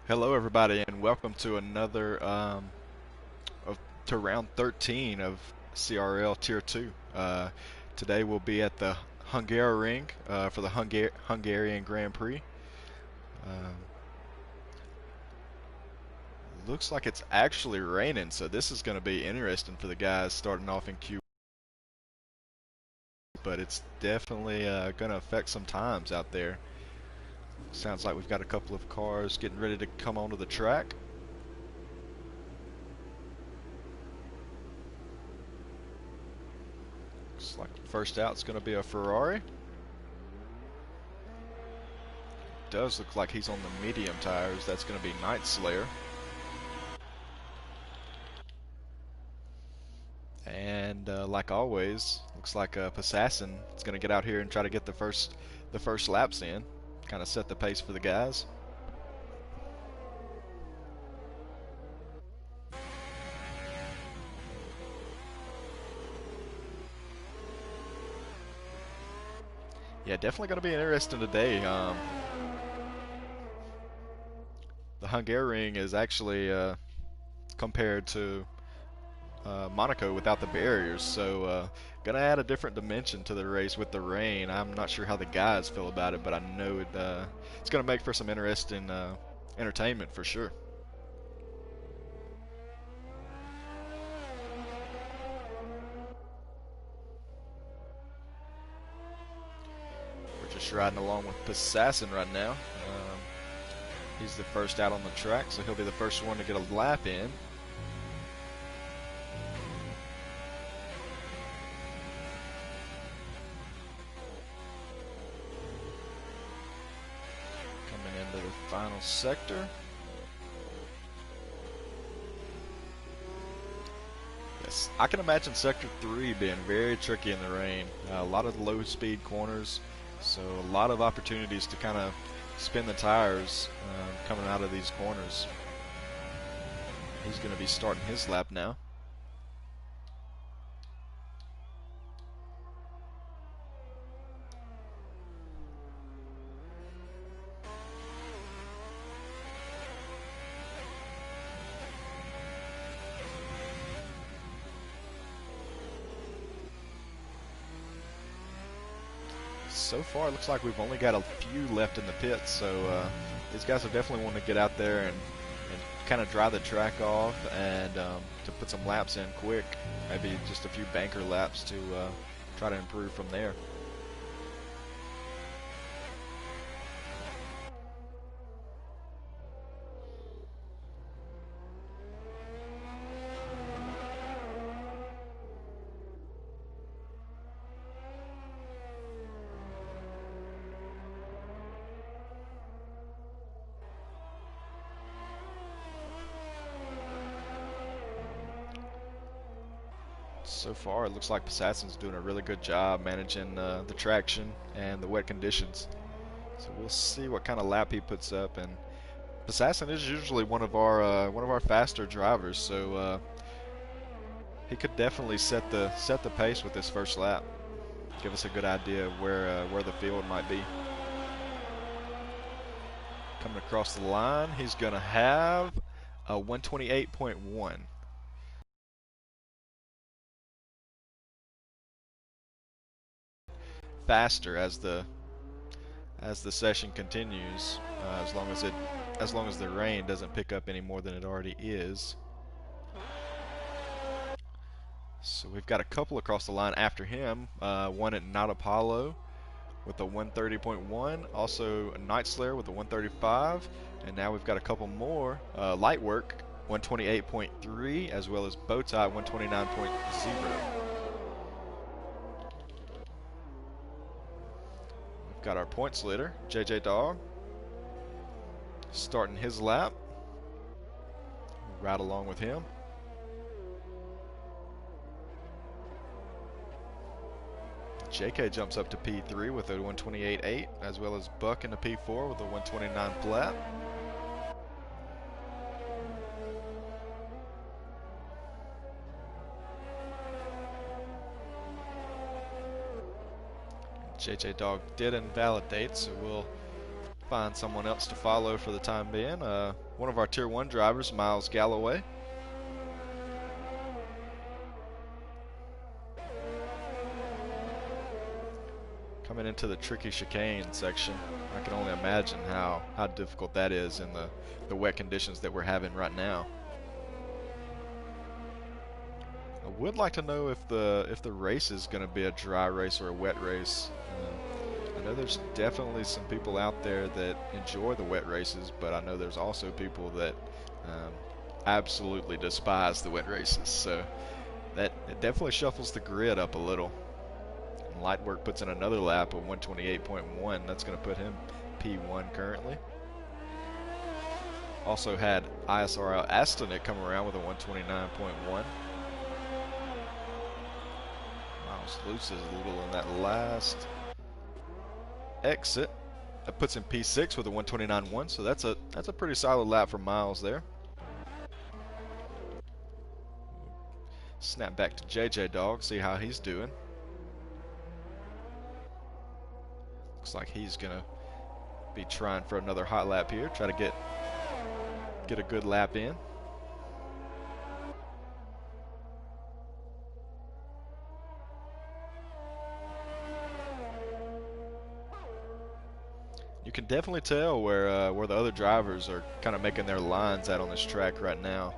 Hello, everybody, and welcome to another to round 13 of CRL Tier 2. Today we'll be at the Hungary Ring for the Hungarian Grand Prix. Um, Looks like it's actually raining, so this is going to be interesting for the guys starting off in Q. But it's definitely going to affect some times out there. Sounds like we've got a couple of cars getting ready to come onto the track. Looks like first out is going to be a Ferrari. Does look like he's on the medium tires. That's going to be Night Slayer. And like always, looks like Assassin is going to get out here and try to get the first laps in, kind of set the pace for the guys. Yeah, definitely going to be interesting today. The Hungarian is actually compared to Monaco without the barriers, so gonna add a different dimension to the race with the rain. I'm not sure how the guys feel about it, but I know it's gonna make for some interesting entertainment for sure. We're just riding along with Assassin right now. He's the first out on the track, so he'll be the first one to get a lap in. Coming into the final sector. Yes, I can imagine Sector 3 being very tricky in the rain. A lot of low-speed corners, so a lot of opportunities to kind of spin the tires coming out of these corners. He's going to be starting his lap now. So far, it looks like we've only got a few left in the pits, so these guys are definitely wanting to get out there and kind of dry the track off and to put some laps in quick. Maybe just a few banker laps to try to improve from there. So far, it looks like Assassin's doing a really good job managing the traction and the wet conditions. So we'll see what kind of lap he puts up. And Assassin is usually one of our faster drivers, so he could definitely set the pace with this first lap. Give us a good idea of where the field might be. Coming across the line, he's gonna have a 128.1. Faster as the session continues, as long as the rain doesn't pick up any more than it already is. So we've got a couple across the line after him. One at Not Apollo with a 130.1, also a Night Slayer with a 135, and now we've got a couple more. Light Work 128.3, as well as Bowtie 129.0. Got our points leader, JJ Dog, starting his lap. Right along with him. JK jumps up to P3 with a 128.8, as well as Buck into P4 with a 129 flat. JJ Dog did invalidate, so we'll find someone else to follow for the time being. one of our Tier 1 drivers, Miles Galloway. Coming into the tricky chicane section. I can only imagine how difficult that is in the wet conditions that we're having right now. I would like to know if the race is going to be a dry race or a wet race. I know there's definitely some people out there that enjoy the wet races, but I know there's also people that absolutely despise the wet races. So it definitely shuffles the grid up a little. And Lightwork puts in another lap of 128.1. That's going to put him P1 currently. Also had ISRL Astonet come around with a 129.1. Miles loses a little in that last exit. That puts him P6 with a 129.1, so that's a pretty solid lap for Miles there. Snap back to JJ Dog, see how he's doing. Looks like he's gonna be trying for another hot lap here, try to get a good lap in. You can definitely tell where the other drivers are kind of making their lines at on this track right now.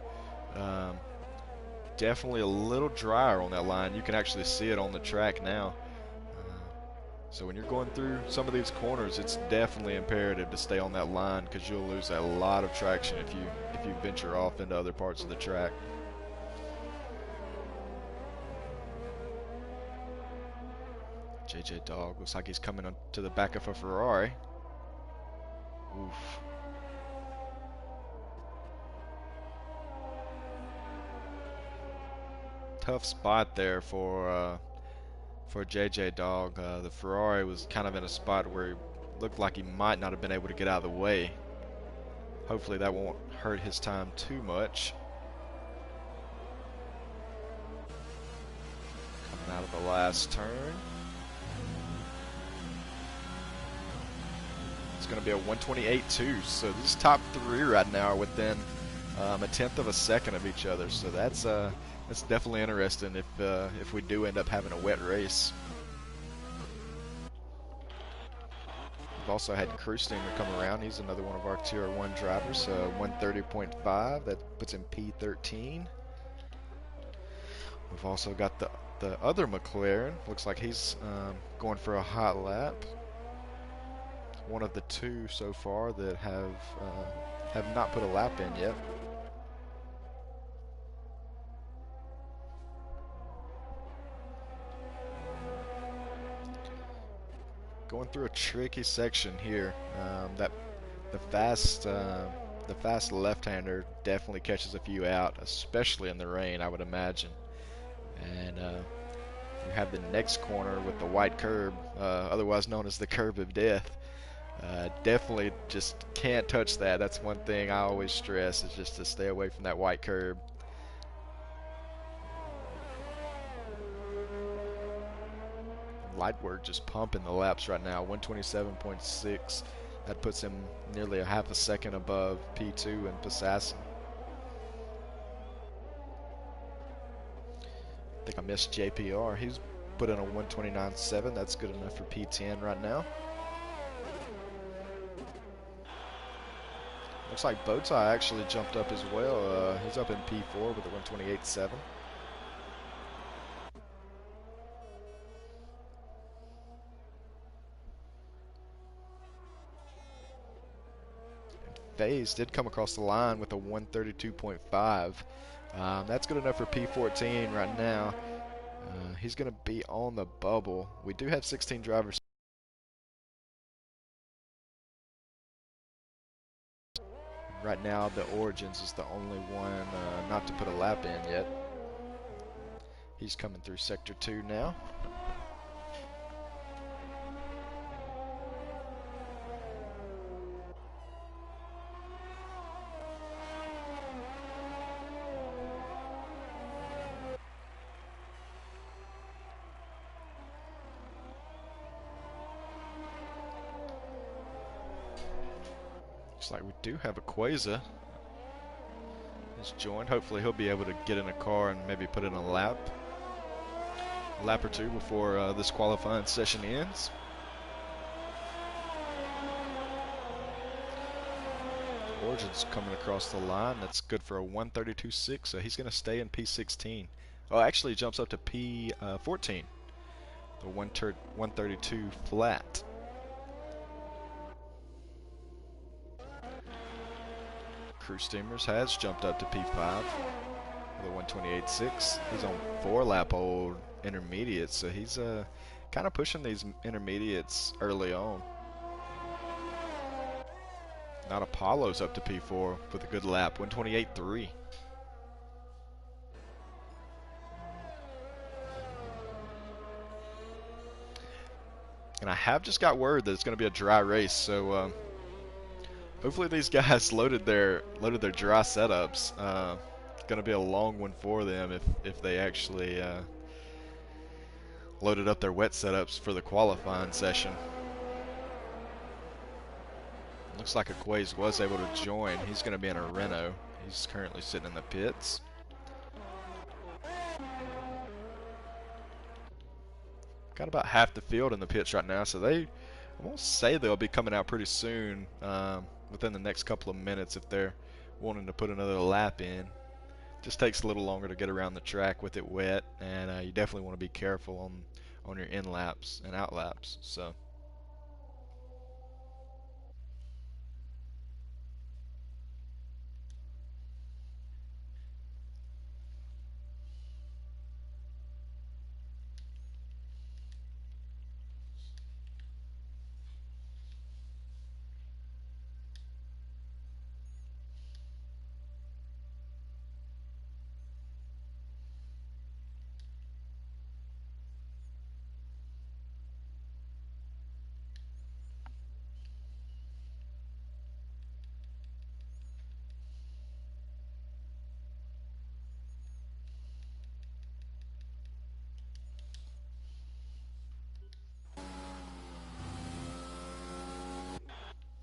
Definitely a little drier on that line. You can actually see it on the track now. So when you're going through some of these corners, it's definitely imperative to stay on that line because you'll lose a lot of traction if you venture off into other parts of the track. JJ Dog looks like he's coming to the back of a Ferrari. Oof. Tough spot there for JJ Dog. The Ferrari was kind of in a spot where he looked like he might not have been able to get out of the way. Hopefully that won't hurt his time too much. Coming out of the last turn. It's going to be a 128.2. So these top three right now are within a tenth of a second of each other. So that's definitely interesting if we do end up having a wet race. We've also had Cruising come around. He's another one of our Tier 1 drivers, 130.5. That puts him P13. We've also got the other McLaren. Looks like he's going for a hot lap. One of the two so far that have not put a lap in yet. Going through a tricky section here. The fast left-hander definitely catches a few out, especially in the rain, I would imagine. And you have the next corner with the white curb, otherwise known as the curb of death. Definitely just can't touch that. That's one thing I always stress, is just to stay away from that white curb. Lightwork just pumping the laps right now, 127.6. That puts him nearly a half a second above P2 and Passassin. I think I missed JPR. He's put in a 129.7. That's good enough for P10 right now. Looks like Bowtie actually jumped up as well. He's up in P4 with a 128.7. Faze did come across the line with a 132.5. That's good enough for P14 right now. He's going to be on the bubble. We do have 16 drivers. Right now, the Origins is the only one not to put a lap in yet. He's coming through Sector 2 now. Looks like we do have a Quasar just joined. Hopefully he'll be able to get in a car and maybe put in a lap or two before this qualifying session ends. Origin's coming across the line. That's good for a 132.6, so he's going to stay in P16. Oh, actually he jumps up to P14, the 132 flat. Crew Steamers has jumped up to P5 with a 128.6. He's on 4-lap old intermediates, so he's kind of pushing these intermediates early on. Not Apollo's up to P4 with a good lap, 128.3. And I have just got word that it's going to be a dry race, so hopefully these guys loaded their dry setups. Going to be a long one for them if they actually loaded up their wet setups for the qualifying session. Looks like Aquays was able to join. He's going to be in a Renault. He's currently sitting in the pits. Got about half the field in the pits right now, so I won't say they'll be coming out pretty soon, within the next couple of minutes if they're wanting to put another lap in. Just takes a little longer to get around the track with it wet, and you definitely want to be careful on your in laps and out laps. So.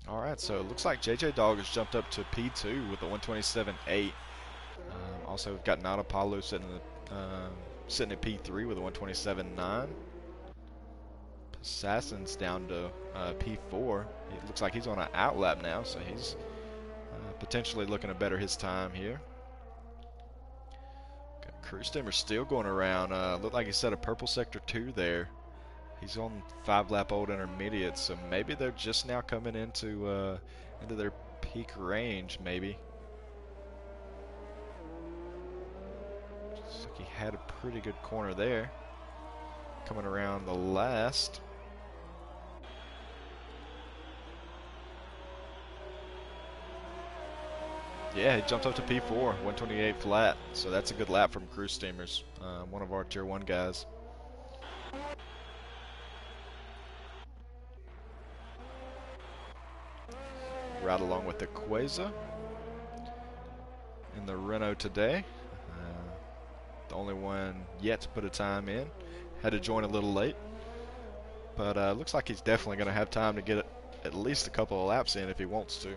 Alright, so it looks like JJ Dog has jumped up to P2 with a 127.8. Also, we've got Not Apollo sitting at P3 with a 127.9. Assassin's down to P4. It looks like he's on an out lap now, so he's potentially looking to better his time here. Got Crew Steamer still going around. Looked like he set a purple sector 2 there. He's on 5-lap old intermediate, so maybe they're just now coming into their peak range, maybe. Looks like he had a pretty good corner there. Coming around the last. Yeah, he jumped up to P4, 128 flat, so that's a good lap from Crew Steamers, one of our Tier 1 guys. Right along with the Queza in the Renault today. The only one yet to put a time in. Had to join a little late. But looks like he's definitely going to have time to get at least a couple of laps in if he wants to.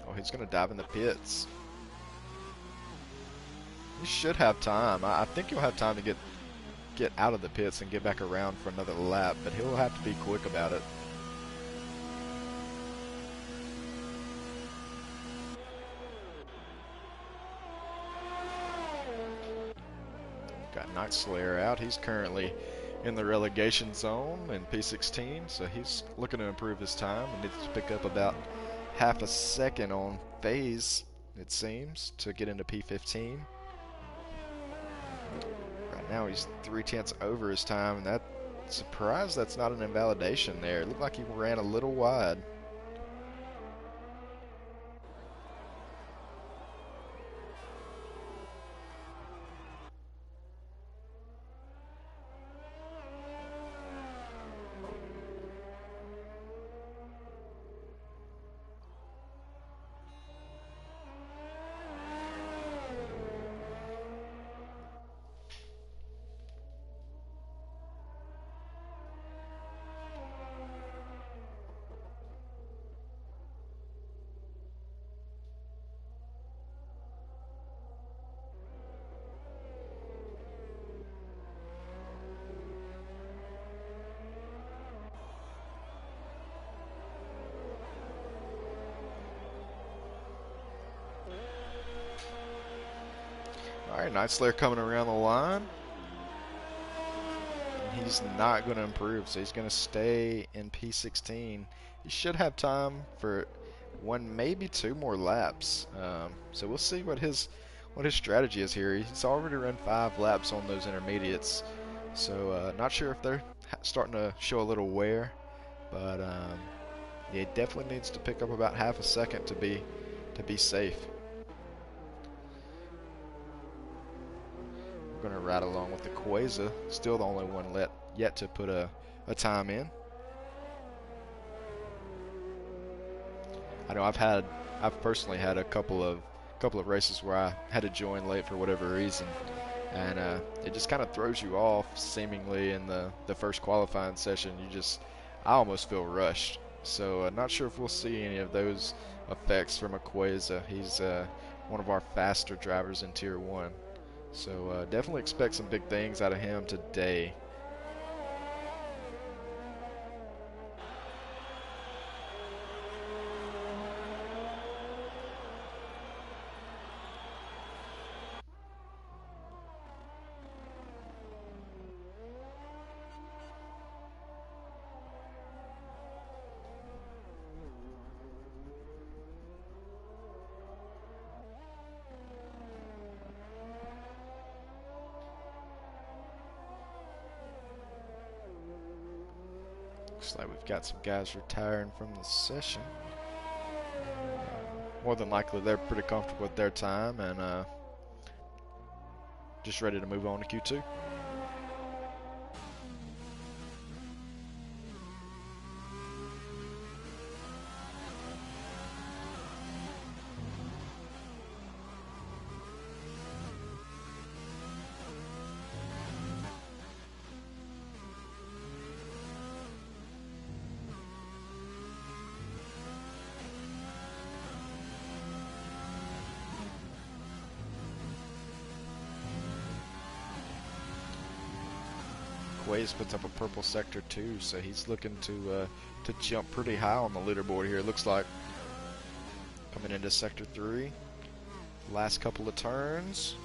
Oh, he's going to dive in the pits. He should have time. I think he'll have time to get out of the pits and get back around for another lap, but he'll have to be quick about it. Got Night Slayer out. He's currently in the relegation zone in P16, so he's looking to improve his time and needs to pick up about half a second on phase, it seems, to get into P15. Right now he's 3/10 over his time, and surprised that's not an invalidation there. It looked like he ran a little wide. Alright, Night Slayer coming around the line. He's not going to improve, so he's going to stay in P16. He should have time for one, maybe two more laps. So we'll see what his strategy is here. He's already run 5 laps on those intermediates, so not sure if they're starting to show a little wear, but yeah, he definitely needs to pick up about half a second to be safe. We're going to ride along with the Quasar, still the only one yet to put a time in. I know I've personally had a couple of races where I had to join late for whatever reason, and it just kind of throws you off seemingly in the first qualifying session. I almost feel rushed. So not sure if we'll see any of those effects from Quasar. He's one of our faster drivers in Tier 1. So definitely expect some big things out of him today. Looks like we've got some guys retiring from the session. More than likely, they're pretty comfortable with their time and just ready to move on to Q2. Waze puts up a purple sector too, so he's looking to jump pretty high on the leaderboard here. It looks like coming into sector 3, last couple of turns.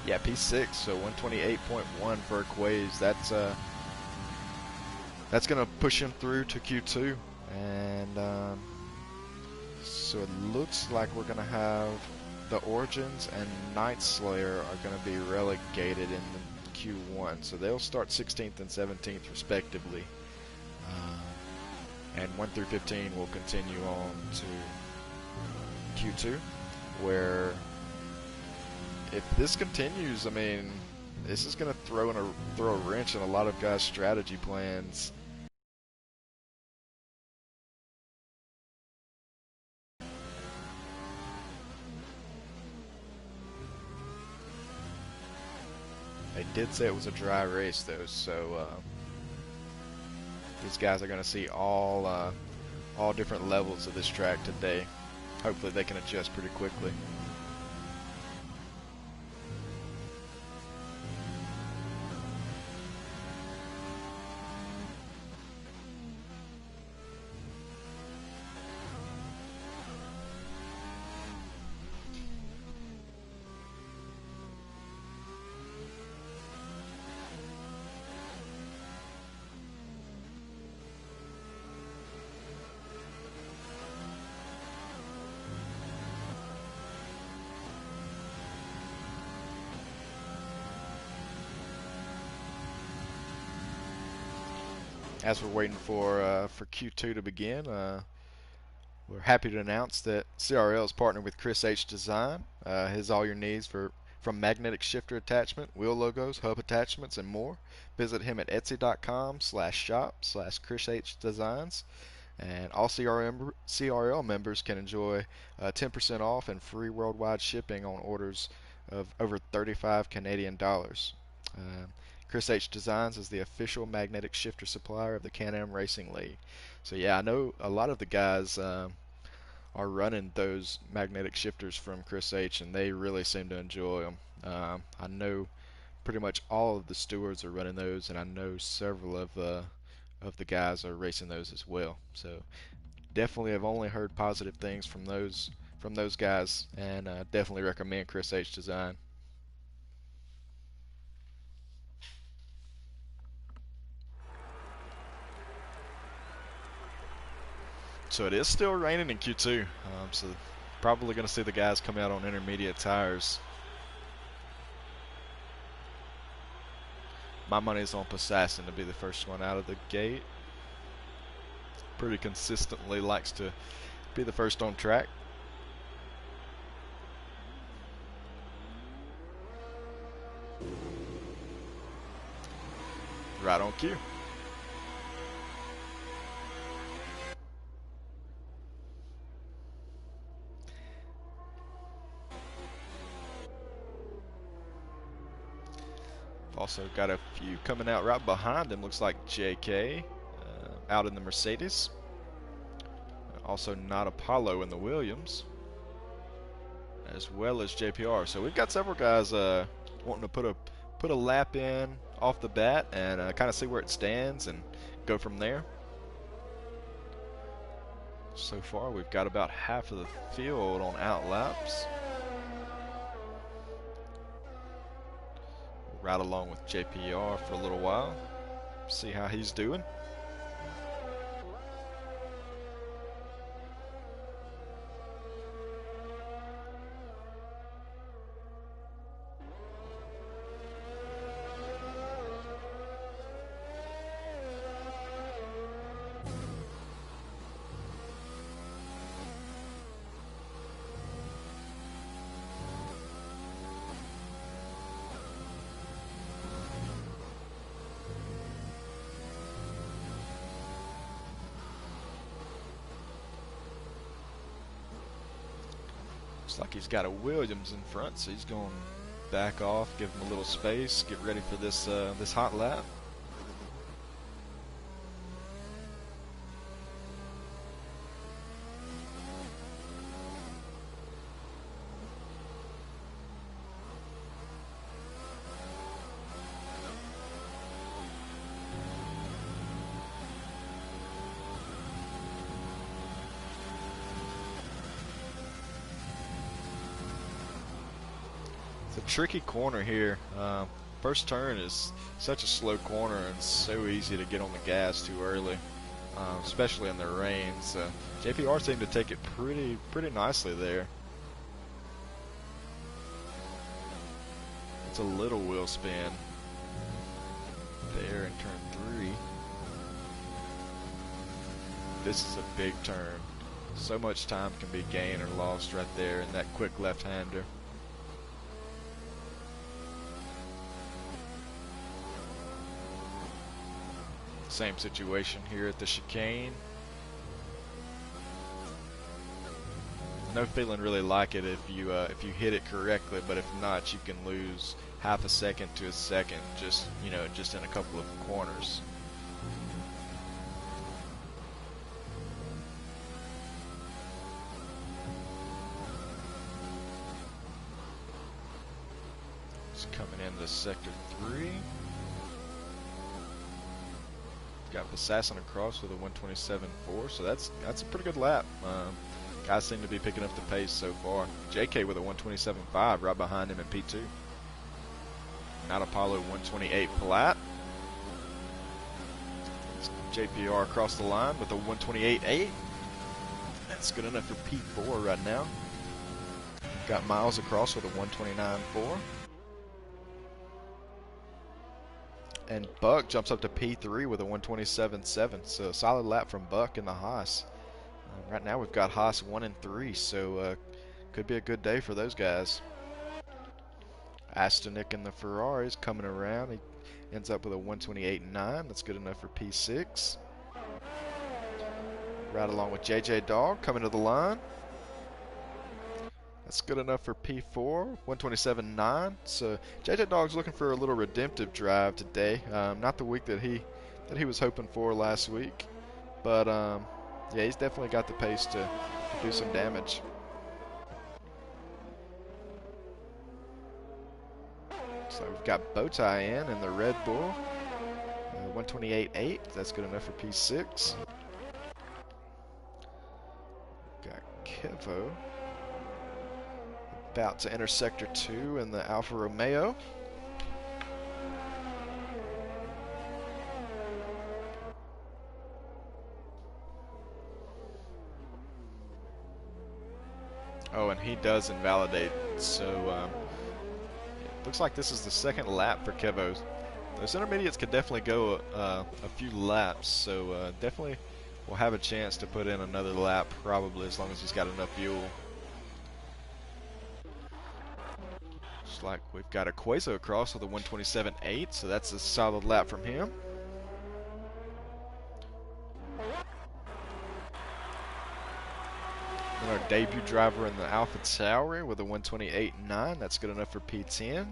Yeah, P6, so 128.1 for Quaze. That's going to push him through to Q2. And so it looks like we're going to have the Origins and Night Slayer are going to be relegated in the Q1. So they'll start 16th and 17th respectively. And 1 through 15 will continue on to Q2, where if this continues, I mean, this is going to throw a wrench in a lot of guys' strategy plans. They did say it was a dry race, though, so these guys are going to see all different levels of this track today. Hopefully, they can adjust pretty quickly. As we're waiting for Q2 to begin, we're happy to announce that CRL is partnered with Chris H Design. His all your needs from magnetic shifter attachment, wheel logos, hub attachments, and more. Visit him at etsy.com/shop/Chris H Designs. And all CRL members can enjoy 10% off and free worldwide shipping on orders of over 35 Canadian dollars. Chris H Designs is the official magnetic shifter supplier of the Can-Am Racing League. So yeah, I know a lot of the guys are running those magnetic shifters from Chris H, and they really seem to enjoy them. I know pretty much all of the stewards are running those, and I know several of the guys are racing those as well. So definitely have only heard positive things from those guys, and definitely recommend Chris H Design. So it is still raining in Q2, so probably going to see the guys come out on intermediate tires. My money's on Passassin to be the first one out of the gate. Pretty consistently likes to be the first on track. Right on cue. Also got a few coming out right behind him. Looks like JK out in the Mercedes. Also not Apollo in the Williams, as well as JPR. So we've got several guys wanting to put a lap in off the bat and kind of see where it stands and go from there. So far we've got about half of the field on out laps. Ride along with JPR for a little while, see how he's doing. Looks like he's got a Williams in front, so he's going to back off, give him a little space, get ready for this this hot lap. It's a tricky corner here. First turn is such a slow corner and so easy to get on the gas too early, especially in the rain. So JPR seemed to take it pretty nicely there. It's a little wheel spin there in turn 3. This is a big turn. So much time can be gained or lost right there in that quick left-hander. Same situation here at the chicane. No feeling really like it if you hit it correctly, but if not, you can lose half a second to a second just in a couple of corners. It's coming into sector 3. Got Assassin across with a 127.4, so that's a pretty good lap. Guys seem to be picking up the pace so far. JK with a 127.5 right behind him in P2. Not Apollo 128 flat. JPR across the line with a 128.8. That's good enough for P4 right now. Got Miles across with a 129.4. And Buck jumps up to P3 with a 127.7. So a solid lap from Buck in the Haas. Right now we've got Haas 1 and 3, so could be a good day for those guys. Astonic in the Ferraris coming around. He ends up with a 128.9. That's good enough for P6. Right along with JJ Dog coming to the line. That's good enough for P4, 127.9. So JJ Dog's looking for a little redemptive drive today. Not the week that he was hoping for last week, but yeah, he's definitely got the pace to do some damage. So we've got Bowtie in the Red Bull. 128.8. That's good enough for P6. Got Kevo about to enter Sector 2 in the Alfa Romeo. Oh, and he does invalidate. So it looks like this is the second lap for Kevo. Those intermediates could definitely go a few laps, so definitely will have a chance to put in another lap, probably, as long as he's got enough fuel. Looks like we've got a Quaso across with a 127.8, so that's a solid lap from him. And our debut driver in the Alpha Tauri with a 128.9, that's good enough for P10.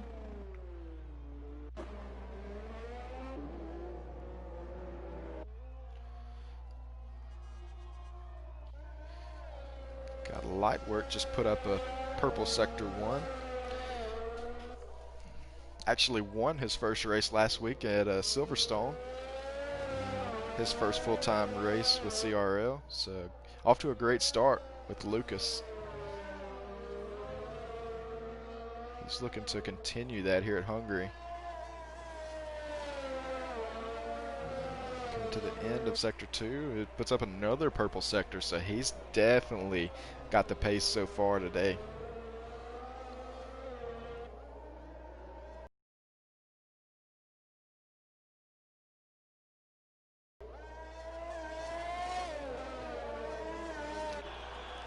Got light work, just put up a purple Sector 1. Actually won his first race last week at Silverstone. His first full-time race with CRL. So off to a great start with Lucas. He's looking to continue that here at Hungary. Coming to the end of Sector 2, it puts up another purple sector, so he's definitely got the pace so far today.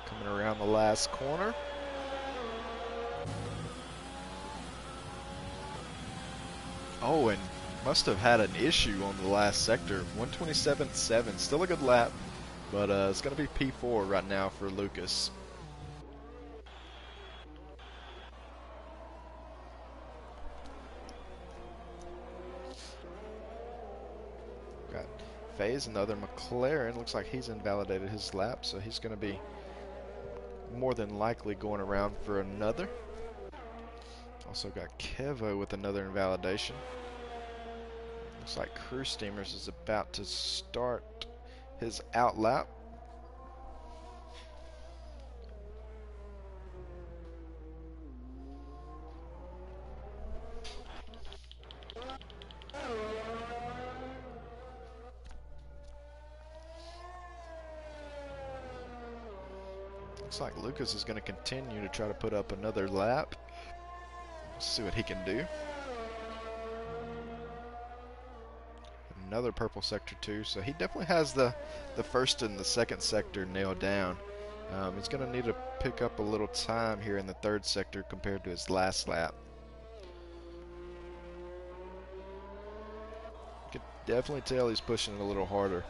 Coming around the last corner. Oh, and must have had an issue on the last sector. 127.7, still a good lap, but it's going to be P4 right now for Lucas. Got Faze, another McLaren. Looks like he's invalidated his lap, so he's going to be more than likely going around for another. Also got Kevo with another invalidation. Looks like Crew Steamers is about to start his out lap. Looks like Lucas is going to continue to try to put up another lap. Let's see what he can do. Another purple sector 2, so he definitely has the first and the second sector nailed down. He's going to need to pick up a little time here in the third sector compared to his last lap. You can definitely tell he's pushing it a little harder.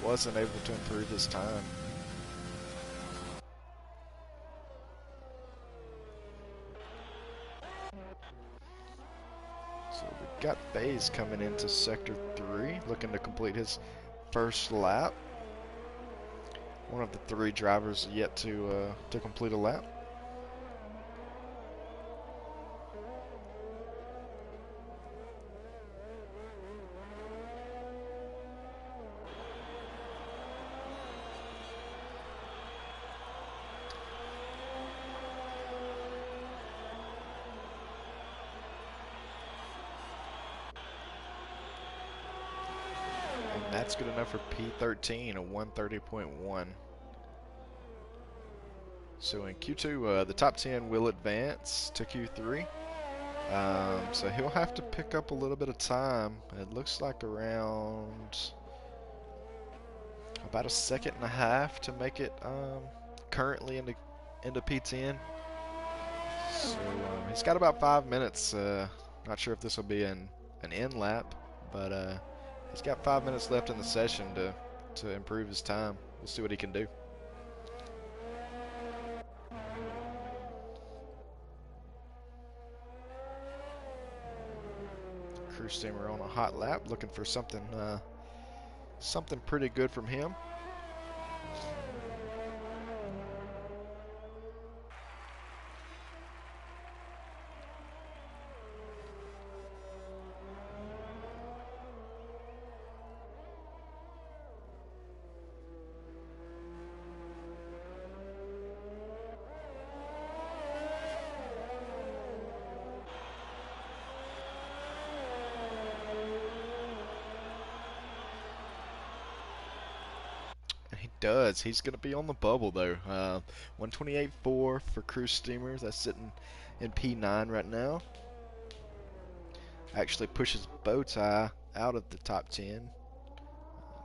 Wasn't able to improve his time. So we've got Faze coming into Sector 3, looking to complete his first lap. One of the three drivers yet to complete a lap. And that's good enough for P13, a 130.1. So in Q2, the top 10 will advance to Q3. So he'll have to pick up a little bit of time. It looks like around about a second and a half to make it currently into P10. So he's got about 5 minutes. Not sure if this will be an end lap, but he's got 5 minutes left in the session to improve his time. We'll see what he can do. Crew Steamer on a hot lap, looking for something something pretty good from him. He does. He's going to be on the bubble, though. 128.4 for cruise steamers. That's sitting in P9 right now. Actually pushes Bowtie out of the top 10.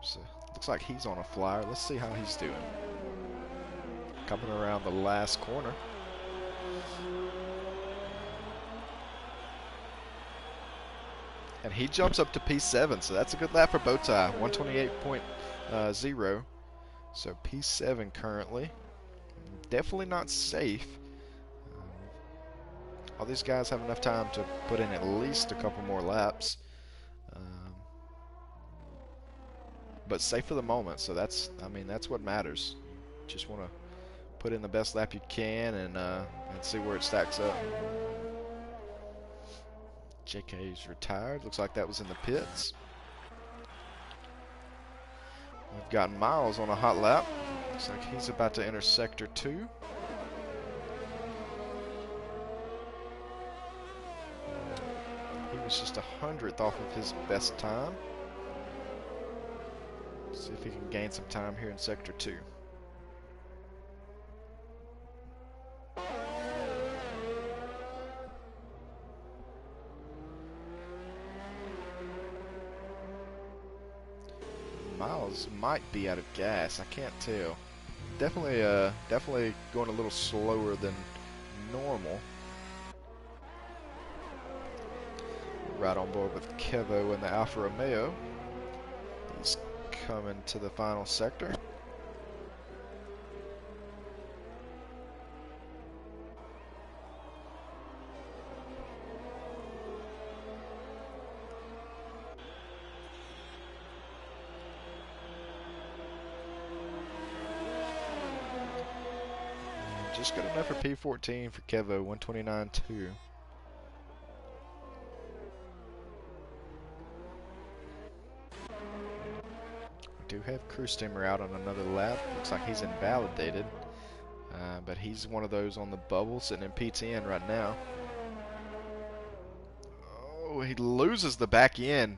So looks like he's on a flyer. Let's see how he's doing. Coming around the last corner. And he jumps up to P7, so that's a good lap for Bowtie. 128.0. So P7 currently. Definitely not safe. All these guys have enough time to put in at least a couple more laps. But safe for the moment, so that's what matters. Just want to put in the best lap you can and see where it stacks up. JK's retired. Looks like that was in the pits. We've got Miles on a hot lap. Looks like he's about to enter Sector 2. He was just 100th off of his best time. See if he can gain some time here in Sector 2. Miles might be out of gas. I can't tell. Definitely going a little slower than normal. Right on board with Kevo in the Alfa Romeo. He's coming to the final sector. Just good enough for P14 for Kevo, 129.2. We do have Crew Steamer out on another lap. Looks like he's invalidated. But he's one of those on the bubble, sitting in P10 right now. Oh, he loses the back end.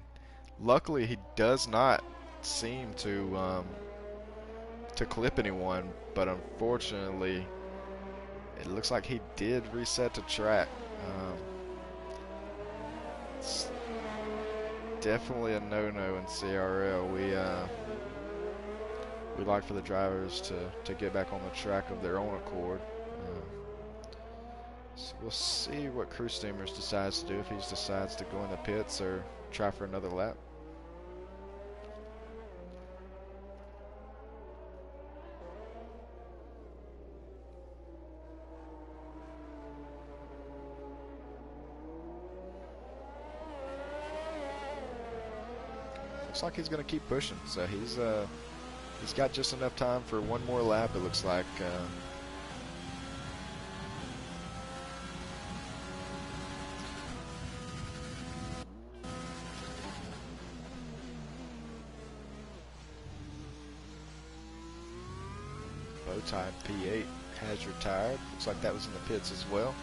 Luckily, he does not seem to clip anyone, but unfortunately, it looks like he did reset the track. It's definitely a no-no in CRL. We like for the drivers to get back on the track of their own accord. So we'll see what Crew Steamers decides to do, if he decides to go in the pits or try for another lap. Looks like he's going to keep pushing, so he's got just enough time for one more lap, it looks like. Bowtie P8 has retired. Looks like that was in the pits as well.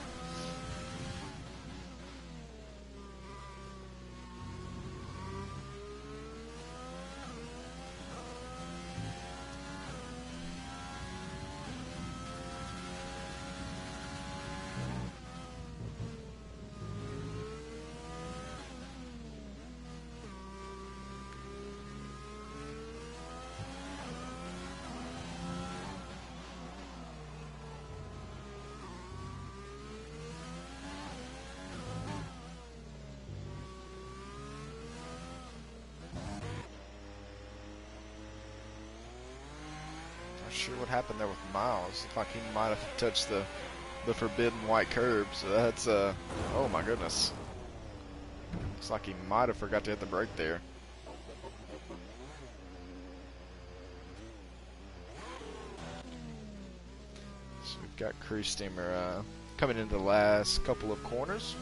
Not sure what happened there with Miles. Looked like he might have touched the forbidden white curb. So that's oh my goodness. Looks like he might have forgot to hit the brake there. Got Cruise Steamer coming into the last couple of corners.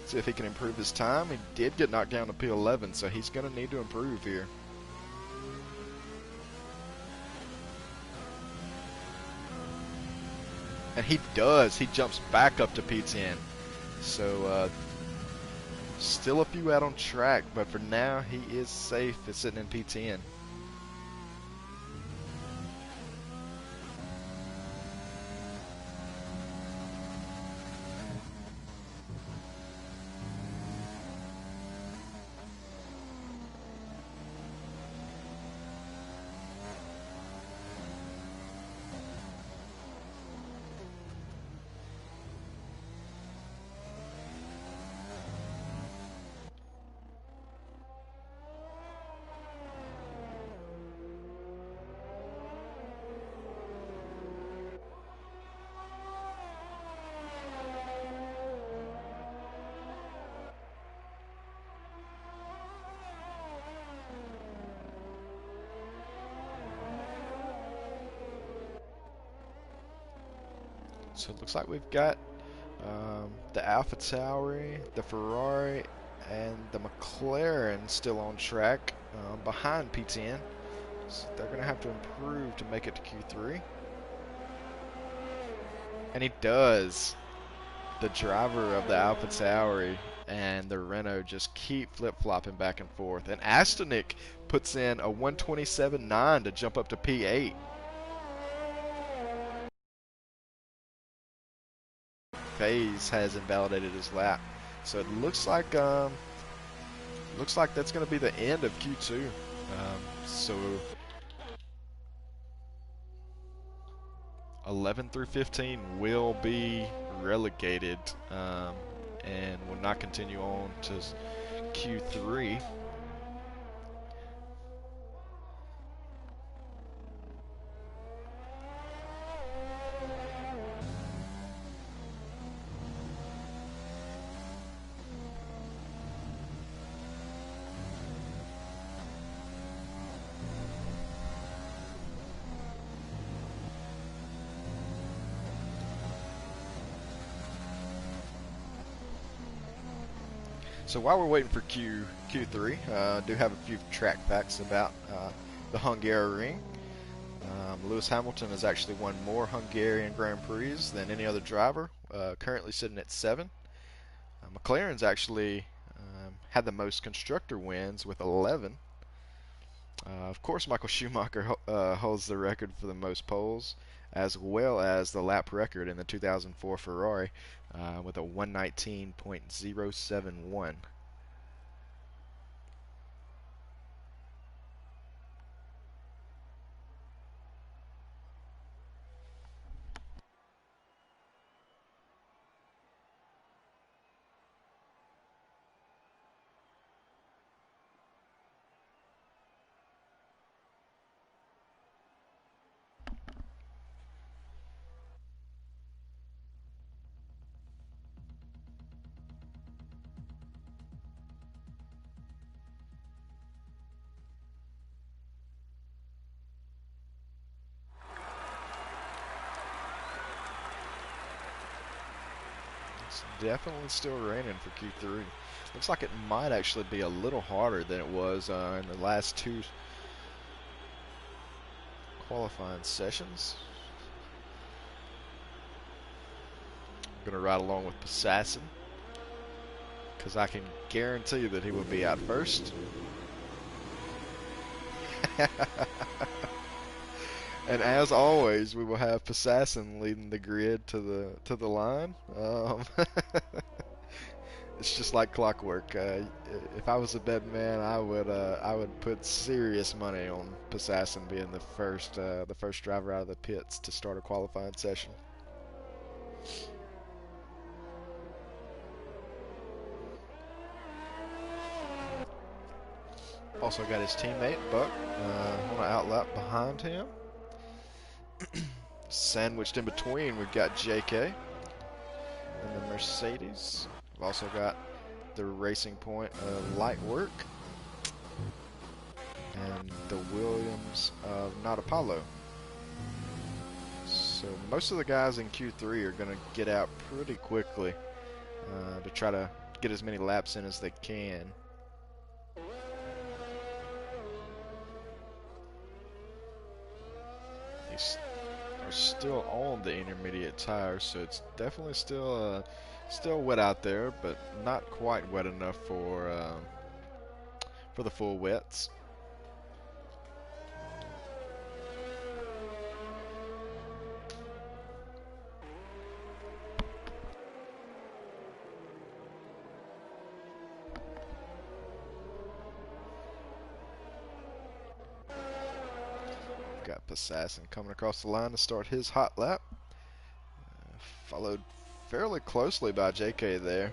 See if he can improve his time. He did get knocked down to P11, so he's going to need to improve here. And he does. He jumps back up to P10. So still a few out on track, but for now he is safe. It's sitting in P10. So it looks like we've got the Alpha Tauri, the Ferrari, and the McLaren still on track behind P10. So they're going to have to improve to make it to Q3. And he does. The driver of the Alpha Tauri and the Renault just keep flip-flopping back and forth. And Astonik puts in a 127.9 to jump up to P8. Phase has invalidated his lap, so it looks like that's going to be the end of Q2. So 11 through 15 will be relegated and will not continue on to Q3. So while we're waiting for Q3, I do have a few track facts about the Hungary. Lewis Hamilton has actually won more Hungarian Grand Prix than any other driver, currently sitting at 7. McLaren's actually had the most constructor wins with 11. Of course, Michael Schumacher holds the record for the most poles, as well as the lap record in the 2004 Ferrari with a 119.071. It's definitely still raining for Q3. Looks like it might actually be a little harder than it was in the last 2 qualifying sessions. I'm going to ride along with Passassin because I can guarantee that he will be out first. And as always, we will have Passassin leading the grid to the line. It's just like clockwork. If I was a betting man, I would put serious money on Passassin being the first driver out of the pits to start a qualifying session. Also got his teammate Buck on an outlap behind him. Sandwiched in between, we've got JK and the Mercedes. We've also got the Racing Point light work and the Williams of Not Apollo. So So most of the guys in Q3 are going to get out pretty quickly to try to get as many laps in as they can. These are still on the intermediate tires, so it's definitely still wet out there, but not quite wet enough for the full wets. Got Passassin coming across the line to start his hot lap. Followed fairly closely by JK there.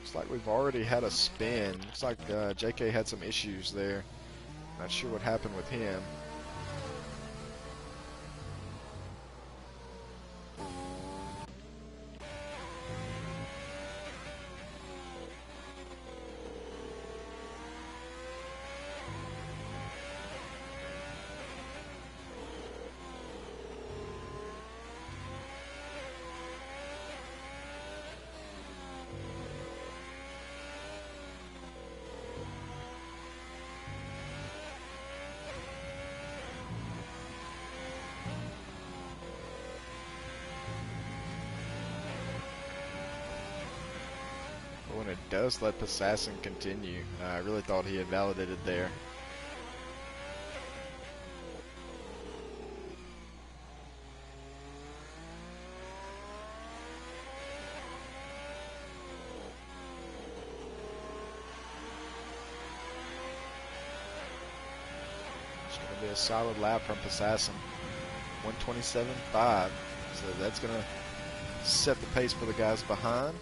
Looks like we've already had a spin. Looks like JK had some issues there. Not sure what happened with him. When it does let Passassin continue, I really thought he had validated there. It's going to be a solid lap from Passassin. 127.5. So that's going to set the pace for the guys behind.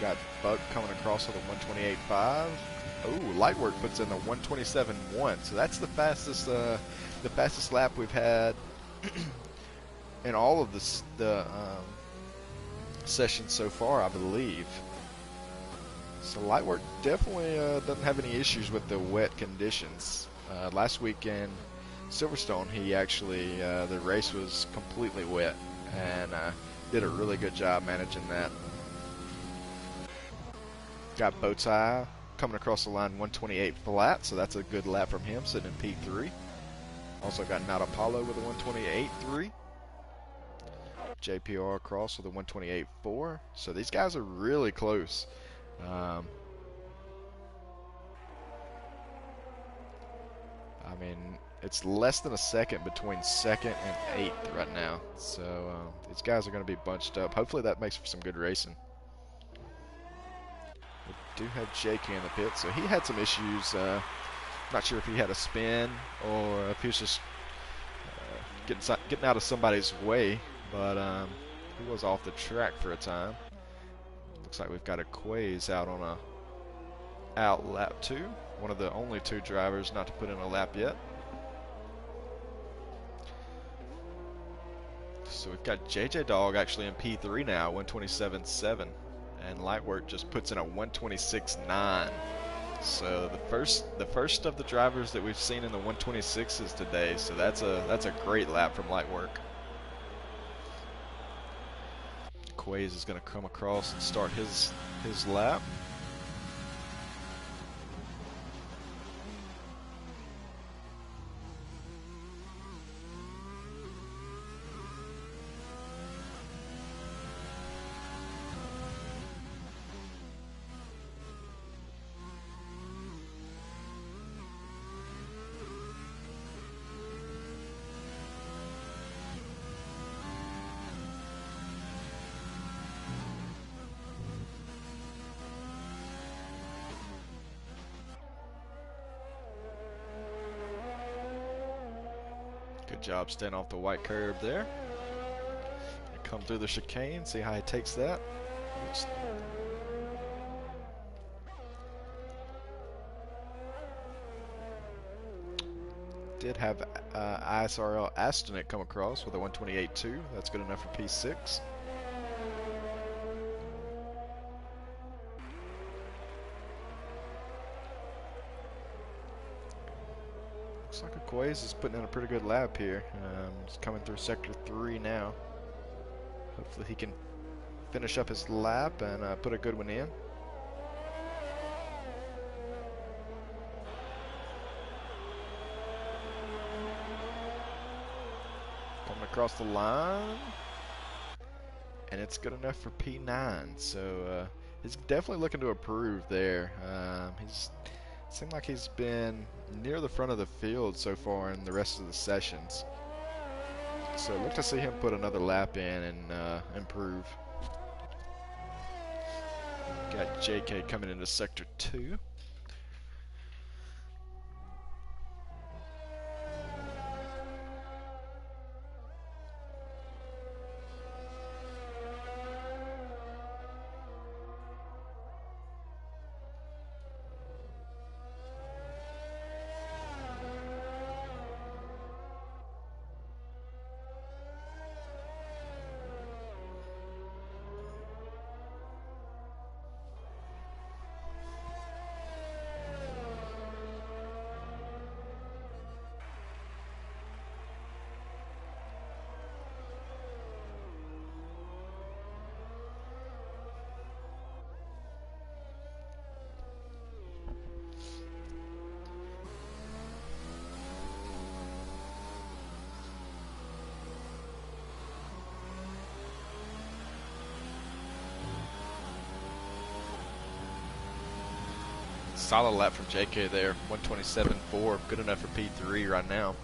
Got Buck coming across with a 128.5. Oh, Lightwork puts in a 127.1. So that's the fastest lap we've had in all of the sessions so far, I believe. So Lightwork definitely doesn't have any issues with the wet conditions. Last week in Silverstone, he actually the race was completely wet and did a really good job managing that. Got Bowtie coming across the line 128 flat, so that's a good lap from him, sitting in P3. Also got Not Apollo with a 128.3. JPR across with a 128.4. So these guys are really close. I mean, it's less than a second between second and eighth right now. So these guys are going to be bunched up. Hopefully that makes for some good racing. We do have JK in the pit, so he had some issues. Not sure if he had a spin or if he was just getting out of somebody's way, but he was off the track for a time. Looks like we've got a Quays out on a lap 2. One of the only 2 drivers not to put in a lap yet. So we've got JJ Dog actually in P3 now, 127.7. And Lightwork just puts in a 126.9. So the first of the drivers that we've seen in the 126s today. So that's a great lap from Lightwork. Quays is going to come across and start his lap. Good job staying off the white curb there. Come through the chicane, see how he takes that. Did have ISRL Astonet come across with a 128.2. That's good enough for P6. Quays is putting in a pretty good lap here. He's coming through sector 3 now. Hopefully he can finish up his lap and put a good one in. Coming across the line. And it's good enough for P9. So he's definitely looking to improve there. He's seemed like he's been near the front of the field so far in the rest of the sessions. So look to see him put another lap in and improve. Got JK coming into sector 2. Solid lap from JK there, 127.4, good enough for P3 right now.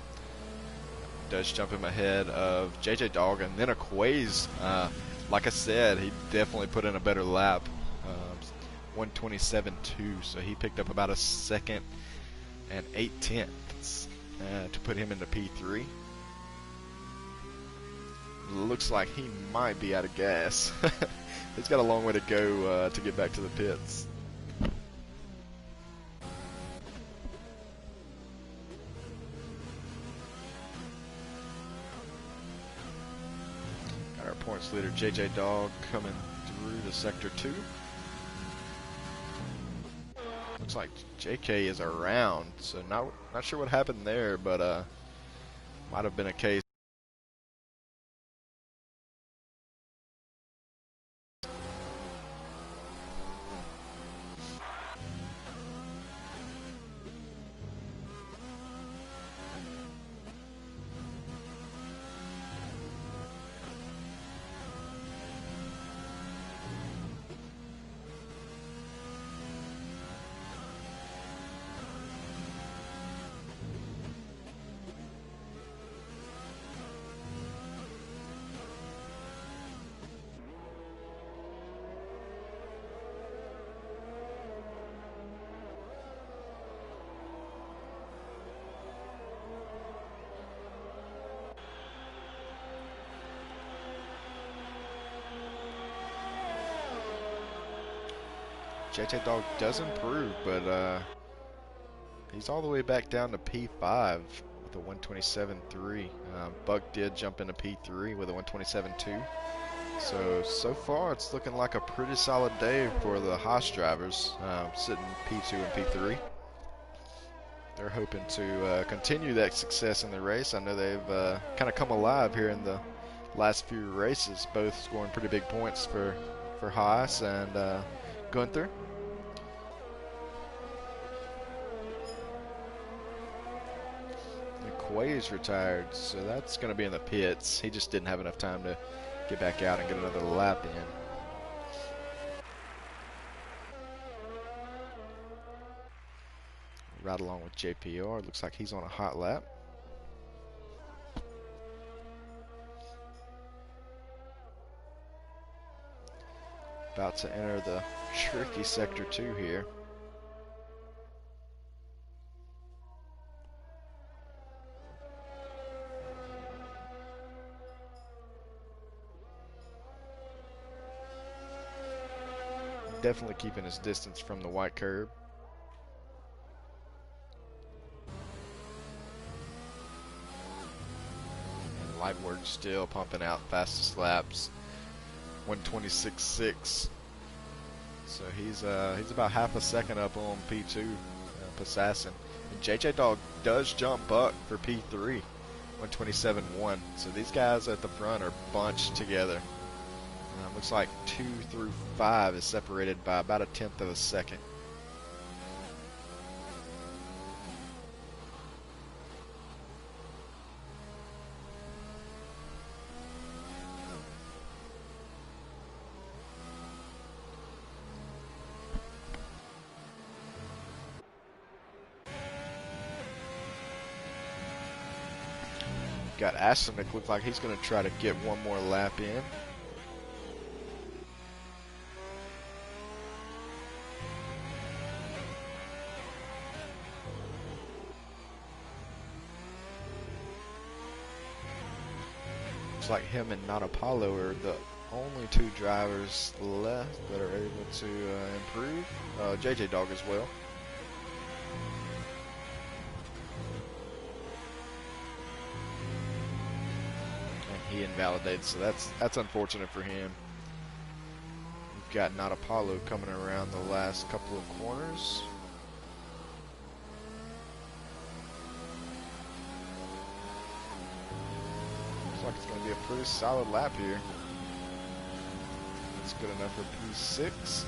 Does jump him ahead of JJ Dog, and then Quays. Like I said, he definitely put in a better lap, 127.2, so he picked up about a second and 8/10 to put him into P3. Looks like he might be out of gas. He's got a long way to go to get back to the pits. Got our points leader JJ Dog coming through to sector 2. Looks like JK is around, so not sure what happened there, but might have been a case. JJ Dog does improve, but he's all the way back down to P5 with a 127.3. Buck did jump into P3 with a 127.2. So far it's looking like a pretty solid day for the Haas drivers, sitting P2 and P3. They're hoping to continue that success in the race. I know they've kind of come alive here in the last few races, both scoring pretty big points for Haas and Gunther. Quay's retired, so that's going to be in the pits. He just didn't have enough time to get back out and get another lap in. Right along with JPR. Looks like he's on a hot lap. About to enter the tricky sector 2 here. Definitely keeping his distance from the white curb. And Lightwork still pumping out fastest laps, 126.6. So he's about half a second up on P2, Passassin. JJ Dog does jump Buck for P3, 127.1. So these guys at the front are bunched together. Looks like 2 through 5 is separated by about a tenth of a second. Got Asimic, look like he's going to try to get one more lap in. Looks like him and Not Apollo are the only two drivers left that are able to improve. JJ Dog as well. He invalidated, so that's unfortunate for him. We've got Not Apollo coming around the last couple of corners. Looks like it's going to be a pretty solid lap here. That's good enough for P6.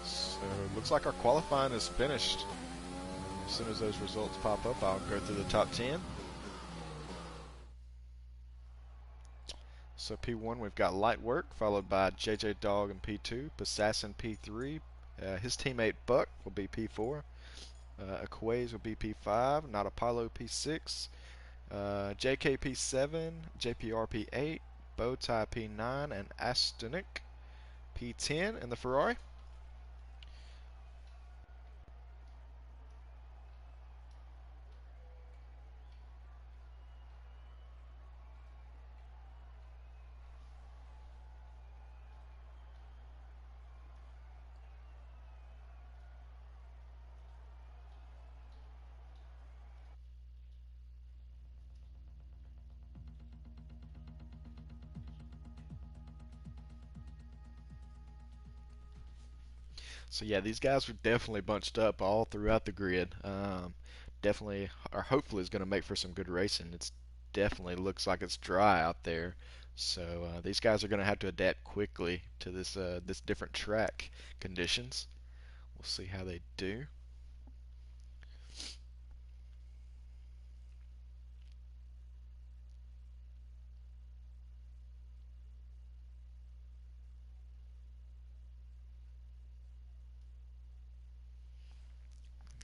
So it looks like our qualifying is finished. As soon as those results pop up, I'll go through the top 10. So P1, we've got Light Work, followed by JJ Dog in P2, Assassin P3, his teammate Buck will be P4, Aquaze will be P5, Not Apollo P6, JK P7, JPR P8, Bowtie P9, and Astonic P10 in the Ferrari. So yeah, these guys are definitely bunched up all throughout the grid. Definitely, or hopefully, is going to make for some good racing. It's definitely looks like it's dry out there, so these guys are going to have to adapt quickly to this different track conditions. We'll see how they do.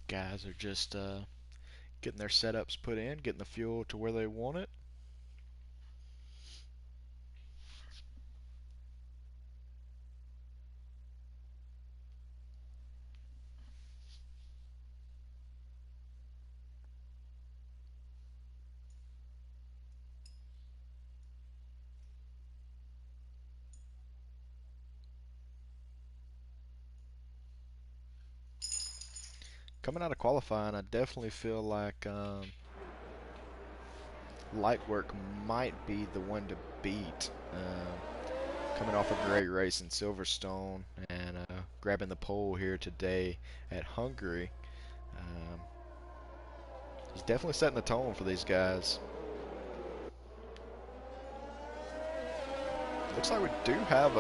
Guys are just getting their setups put in, getting the fuel to where they want it. Coming out of qualifying, I definitely feel like Light Work might be the one to beat. Coming off a great race in Silverstone and grabbing the pole here today at Hungary. Um, he's definitely setting the tone for these guys. Looks like we do have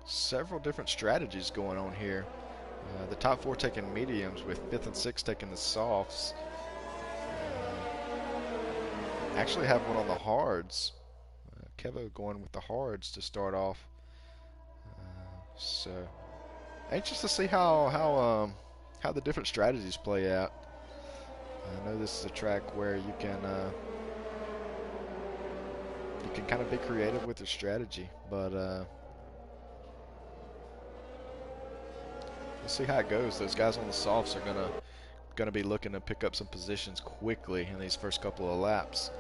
several different strategies going on here. The top 4 taking mediums, with 5th and 6th taking the softs. Actually have one on the hards. Kevo going with the hards to start off. So anxious to see how the different strategies play out. I know this is a track where you can kind of be creative with your strategy, but we'll see how it goes. Those guys on the softs are gonna be looking to pick up some positions quickly in these first couple of laps.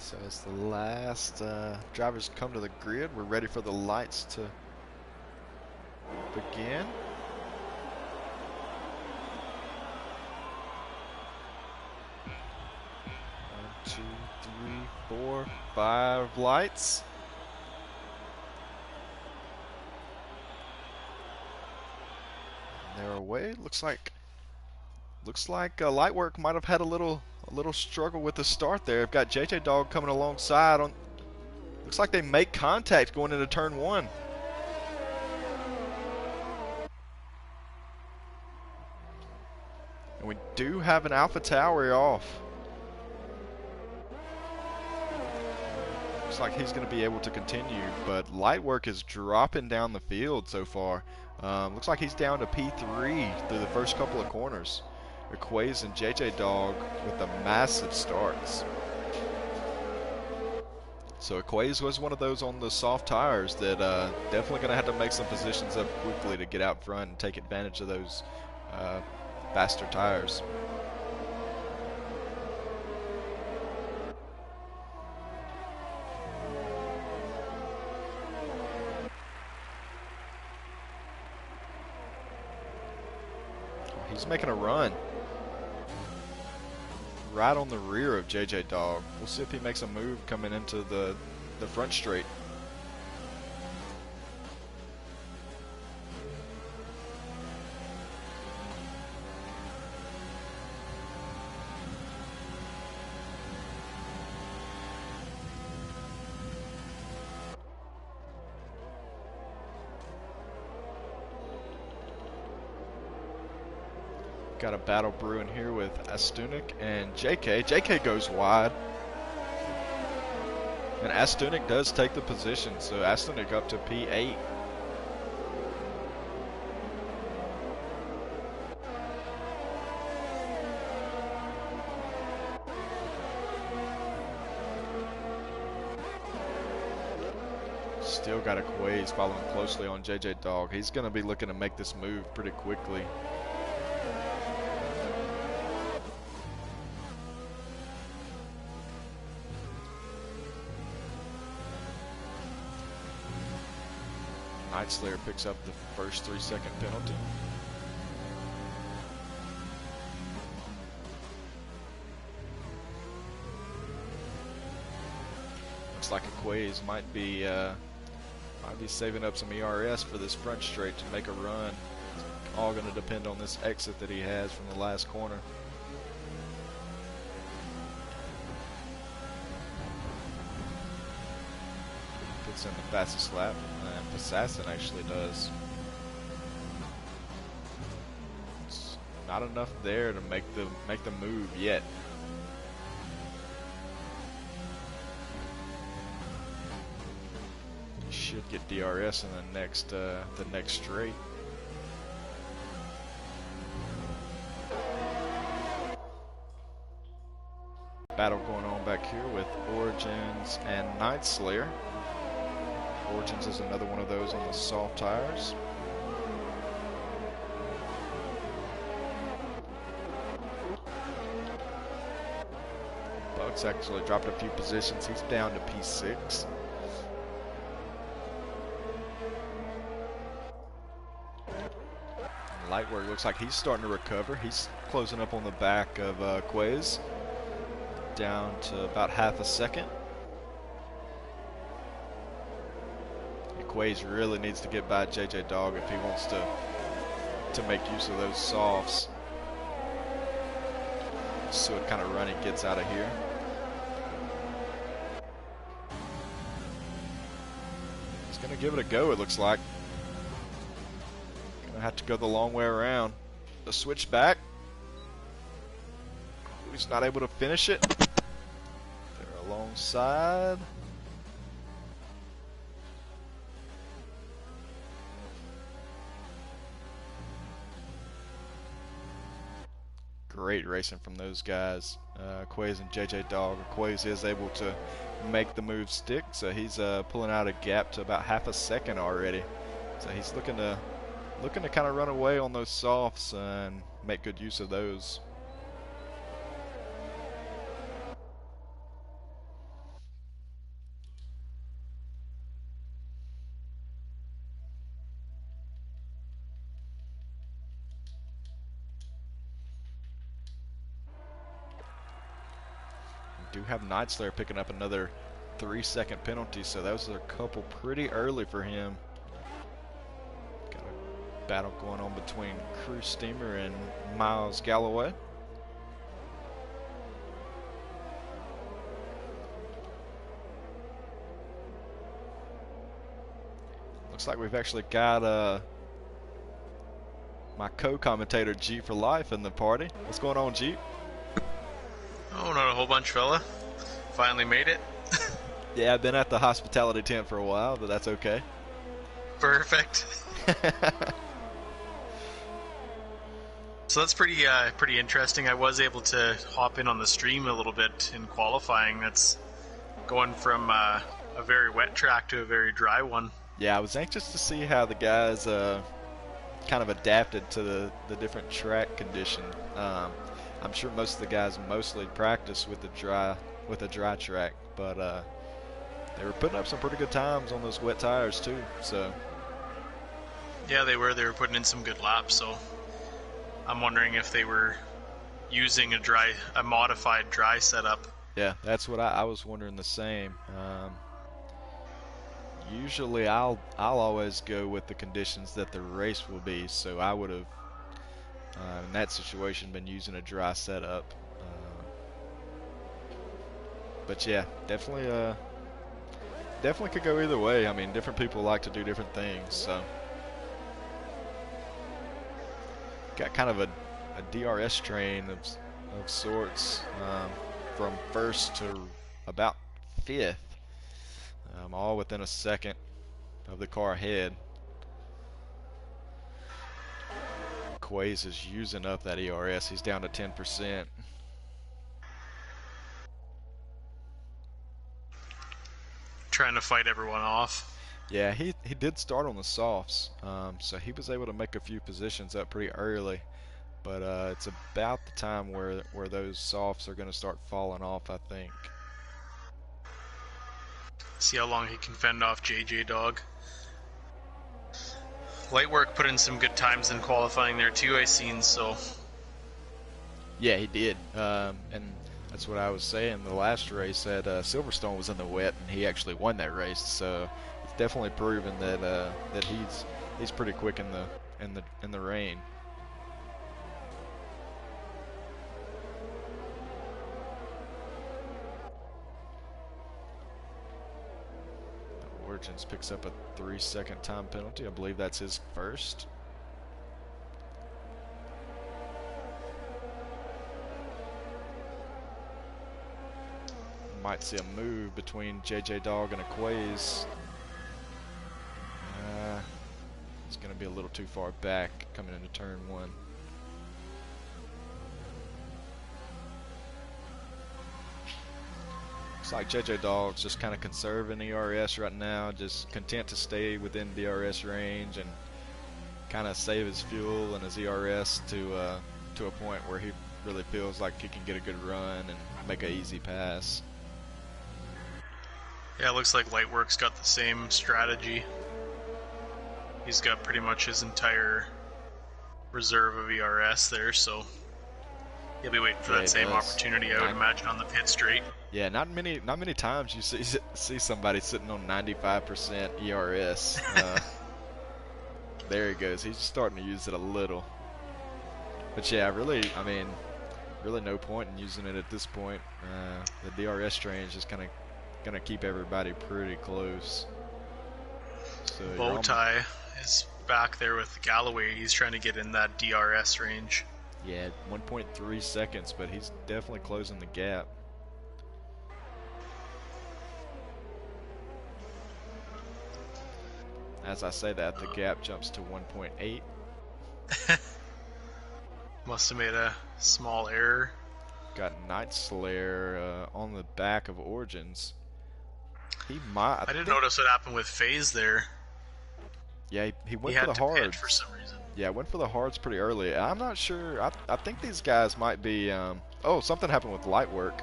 So as the last drivers come to the grid, we're ready for the lights to begin. 1, 2, 3, 4, 5 lights. And they're away. Looks like Lightwork might have had a little struggle with the start there. I've got JJ Dog coming alongside on. Looks like they make contact going into turn 1. And we do have an Alpha Tower off. Looks like he's going to be able to continue, but Lightwork is dropping down the field so far. Looks like he's down to P3 through the first couple of corners. Equays and JJ Dog with the massive starts. So Equays was one of those on the soft tires that definitely going to have to make some positions up quickly to get out front and take advantage of those faster tires. He's making a run right on the rear of JJ Dog. We'll see if he makes a move coming into the front straight. Got a battle brewing here with Astunik and JK. JK goes wide. And Astunik does take the position, so Astunik up to P8. Still got Equays following closely on JJ Dog. He's going to be looking to make this move pretty quickly. Night Slayer picks up the first 3-second penalty. Looks like Equays might be saving up some ERS for this front straight to make a run. It's all going to depend on this exit that he has from the last corner. Gets in the fastest lap, and Assassin actually does. It's not enough there to make the move yet. He should get DRS in the next straight. Battle going on back here with Origins and Night Slayer. Origins is another one of those on the soft tires. Bugs actually dropped a few positions. He's down to P6. Lightwork looks like he's starting to recover. He's closing up on the back of Quez. Down to about half a second. Quays really needs to get by JJ Dog if he wants to make use of those softs. See what kind of run he gets out of here. He's going to give it a go, it looks like. Going to have to go the long way around. The switch back. He's not able to finish it. They're alongside. Great racing from those guys. Quays and JJ Dog. Quays is able to make the move stick, so he's pulling out a gap to about half a second already. So he's looking to kind of run away on those softs and make good use of those. do have Nightslayer picking up another 3-second penalty, so those are a couple pretty early for him. Got a battle going on between Crew Steamer and Miles Galloway. Looks like we've actually got my co-commentator Jeep for life in the party. What's going on, Jeep? Oh, not a whole bunch, fella. Finally made it. Yeah, I've been at the hospitality tent for a while, but that's okay. Perfect. So that's pretty interesting. I was able to hop in on the stream a little bit in qualifying. That's going from a very wet track to a very dry one. Yeah, I was anxious to see how the guys kind of adapted to the different track condition. I'm sure most of the guys mostly practice with a dry track, but they were putting up some pretty good times on those wet tires too. So yeah, they were putting in some good laps. So I'm wondering if they were using a modified dry setup. Yeah, that's what I was wondering the same. Usually I'll always go with the conditions that the race will be, so I would have in that situation been using a dry setup. But yeah, definitely could go either way. I mean, different people like to do different things, so got kind of a DRS train of sorts from first to about fifth. All within a second of the car ahead. Quays is using up that ERS. He's down to 10%. Trying to fight everyone off. Yeah, he did start on the softs, so he was able to make a few positions up pretty early. But it's about the time where those softs are going to start falling off, I think. See how long he can fend off JJ Dog. Lightwork put in some good times in qualifying there too, I seen, so. Yeah, he did. And that's what I was saying. The last race at Silverstone was in the wet, and he actually won that race. So it's definitely proven that that he's pretty quick in the rain. Origins picks up a 3-second time penalty. I believe that's his first. Might see a move between JJ Dog and Aquays. It's going to be a little too far back coming into turn one. Looks like JJ Dog's just kind of conserving ERS right now, just content to stay within DRS range and kind of save his fuel and his ERS to a point where he really feels like he can get a good run and make an easy pass. Yeah, it looks like Lightwork's got the same strategy. He's got pretty much his entire reserve of ERS there, so he'll be waiting for that same opportunity, I would imagine, on the pit straight. Yeah, not many times you see somebody sitting on 95% ERS. There he goes. He's starting to use it a little. But yeah, really no point in using it at this point. The DRS train is just kind of gonna keep everybody pretty close. So Bowtie is back there with Galloway. He's trying to get in that DRS range. Yeah, 1.3 seconds, but he's definitely closing the gap. As I say that, the gap jumps to 1.8. Must have made a small error. Got Nightslayer on the back of Origins. He might. I didn't notice what happened with FaZe there. Yeah, he went for the hards. Pit for some reason. Yeah, went for the hards pretty early. I'm not sure. I think these guys might be. Oh, something happened with Lightwork.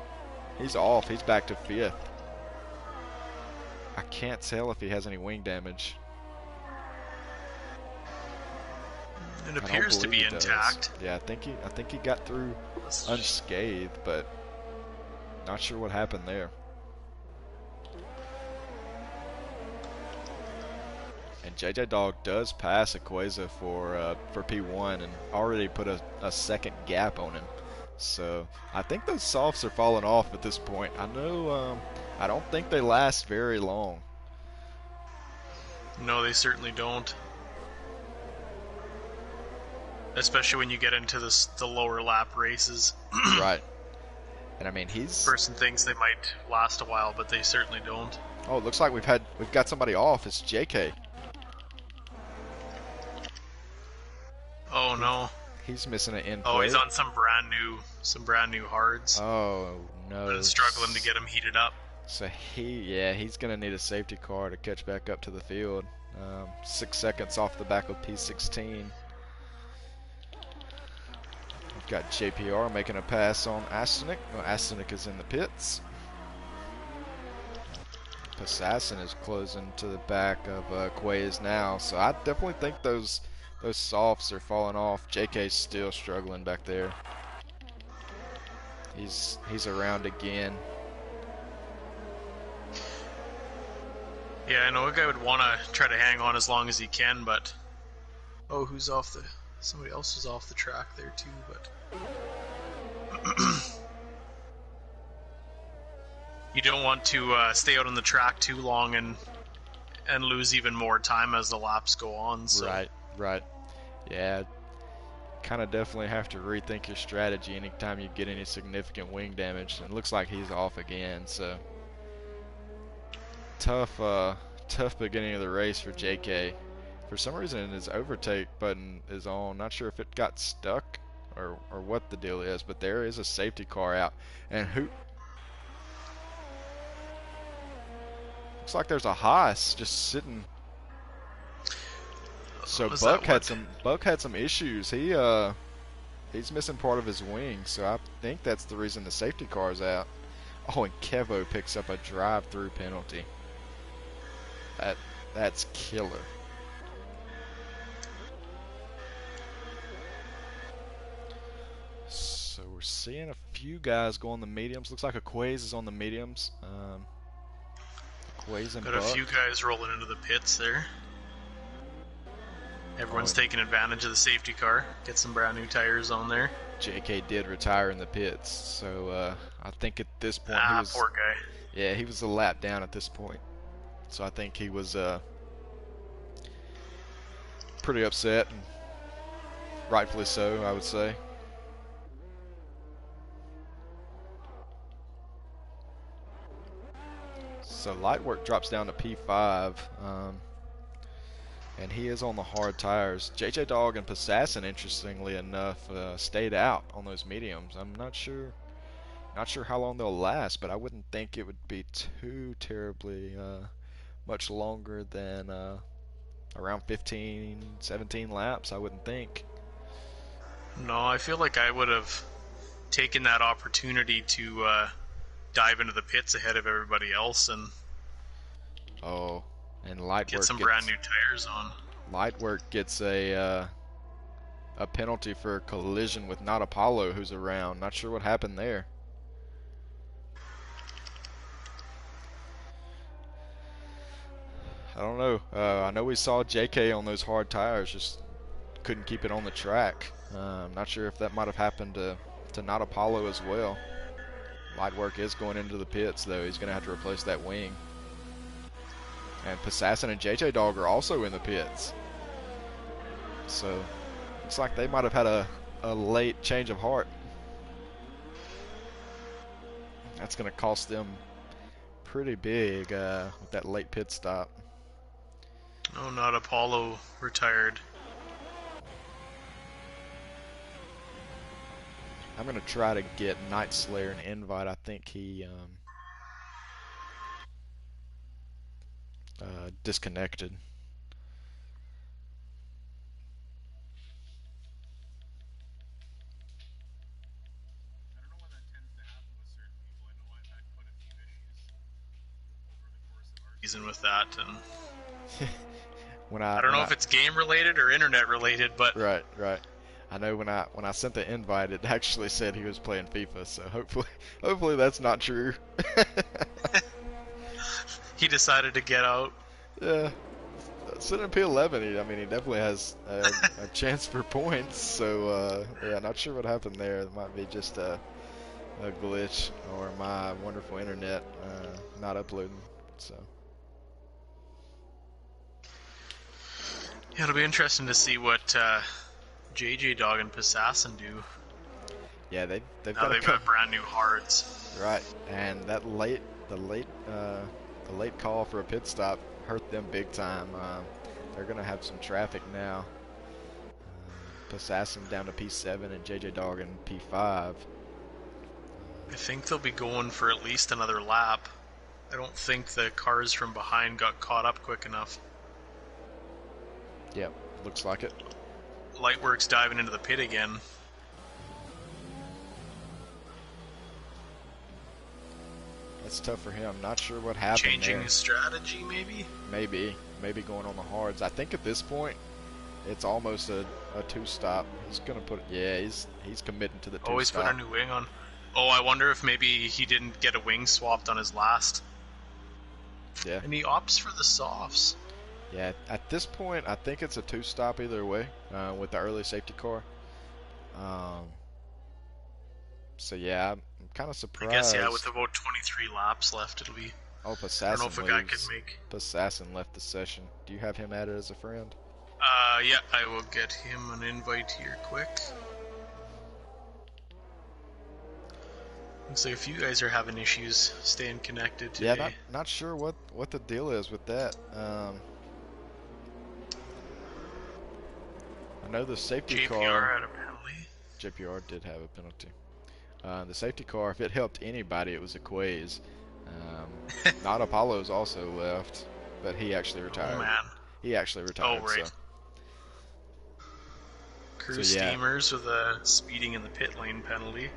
He's off. He's back to 5th. I can't tell if he has any wing damage. It appears to be intact. Yeah, I think he got through unscathed, but Not sure what happened there. And JJ Dog does pass Equeza for P1 and already put a second gap on him. So I think those softs are falling off at this point. I know I don't think they last very long. No, they certainly don't. Especially when you get into the lower lap races. Right. And I mean, he's... Person thinks they might last a while, but they certainly don't. Oh, it looks like we've got somebody off. It's JK. Oh no. He's missing an in Oh, plate. he's on some brand new hards. Oh no. But it's struggling to get him heated up. So he's gonna need a safety car to catch back up to the field. 6 seconds off the back of P16. We've got JPR making a pass on Astanek. Well, Astanek is in the pits. Assassin is closing to the back of Quays now, so I definitely think those softs are falling off. JK's still struggling back there. He's around again. Yeah, I know a guy would want to try to hang on as long as he can, but oh, who's off the? Somebody else is off the track there too, but you don't want to stay out on the track too long and lose even more time as the laps go on. So. Right. Yeah, kind of definitely have to rethink your strategy anytime you get any significant wing damage. And it looks like he's off again, so tough beginning of the race for JK. For some reason, his overtake button is on. Not sure if it got stuck or what the deal is, but there is a safety car out. And who... Looks like there's a Haas just sitting. So Buck had some issues. He's missing part of his wing, so I think that's the reason the safety car is out. Oh, and Kevo picks up a drive-through penalty. That's killer. So we're seeing a few guys go on the mediums. Looks like Aquaze is on the mediums. Aquaze and Got Buck. a few guys rolling into the pits there. Everyone's taking advantage of the safety car. Get some brand new tires on there. JK did retire in the pits, so I think at this point he was... poor guy. Yeah, he was a lap down at this point. So I think he was pretty upset, and rightfully so, I would say. So Lightwork drops down to P5, and he is on the hard tires. JJ Dog and Passassin, interestingly enough, stayed out on those mediums. I'm not sure how long they'll last, but I wouldn't think it would be too terribly much longer than around 15, 17 laps, I wouldn't think. No, I feel like I would have taken that opportunity to dive into the pits ahead of everybody else and Lightwork get some brand new tires on. Lightwork gets a penalty for collision with Not Apollo, who's around. Not sure what happened there. I don't know. I know we saw JK on those hard tires, just couldn't keep it on the track. I'm not sure if that might have happened to Not Apollo as well. Lightwork is going into the pits, though. He's going to have to replace that wing. And Passassin and JJ Dog are also in the pits. So, looks like they might have had a late change of heart. That's going to cost them pretty big with that late pit stop. Oh, Not Apollo retired. I'm going to try to get Night Slayer an invite. I think he disconnected. Season with that, and when I don't know if it's game related or internet related, but right. I know when I sent the invite, it actually said he was playing FIFA. So hopefully that's not true. He decided to get out. Yeah, sitting in P11, I mean, he definitely has a chance for points. So yeah, not sure what happened there. It might be just a glitch or my wonderful internet not uploading. So Yeah, it'll be interesting to see what JJ Dog and Passassin do. yeah, they've Now got to they've come got brand new hards. right, and the late call for a pit stop hurt them big time. They're gonna have some traffic now. Passassin down to P7 and JJ Dog in P5. I think they'll be going for at least another lap. I don't think the cars from behind got caught up quick enough. Yep, looks like it. Lightworks diving into the pit again. That's tough for him. Not sure what happened Changing there. his strategy, maybe? Maybe going on the hards. I think at this point, it's almost a two-stop. He's gonna put it. Yeah, he's committing to the two-stop. Oh, he's putting a new wing on. Oh, I wonder if maybe he didn't get a wing swapped on his last. Yeah. And he opts for the softs. Yeah, at this point, I think it's a two-stop either way with the early safety car. So yeah, I'm kind of surprised. I guess, yeah, with about 23 laps left, it'll be... Oh, I don't know if a guy could make... Passassin left the session. Do you have him added as a friend? Yeah, I will get him an invite here quick. Looks like a few guys are having issues staying connected today. Yeah, not sure what the deal is with that. I know the safety car. JPR had a penalty. JPR did have a penalty. The safety car, if it helped anybody, it was Aquaze. Not Apollo's also left, but he actually retired. Oh, man. He actually retired. Oh, right. So. Crew yeah. Steamers with a speeding in the pit lane penalty.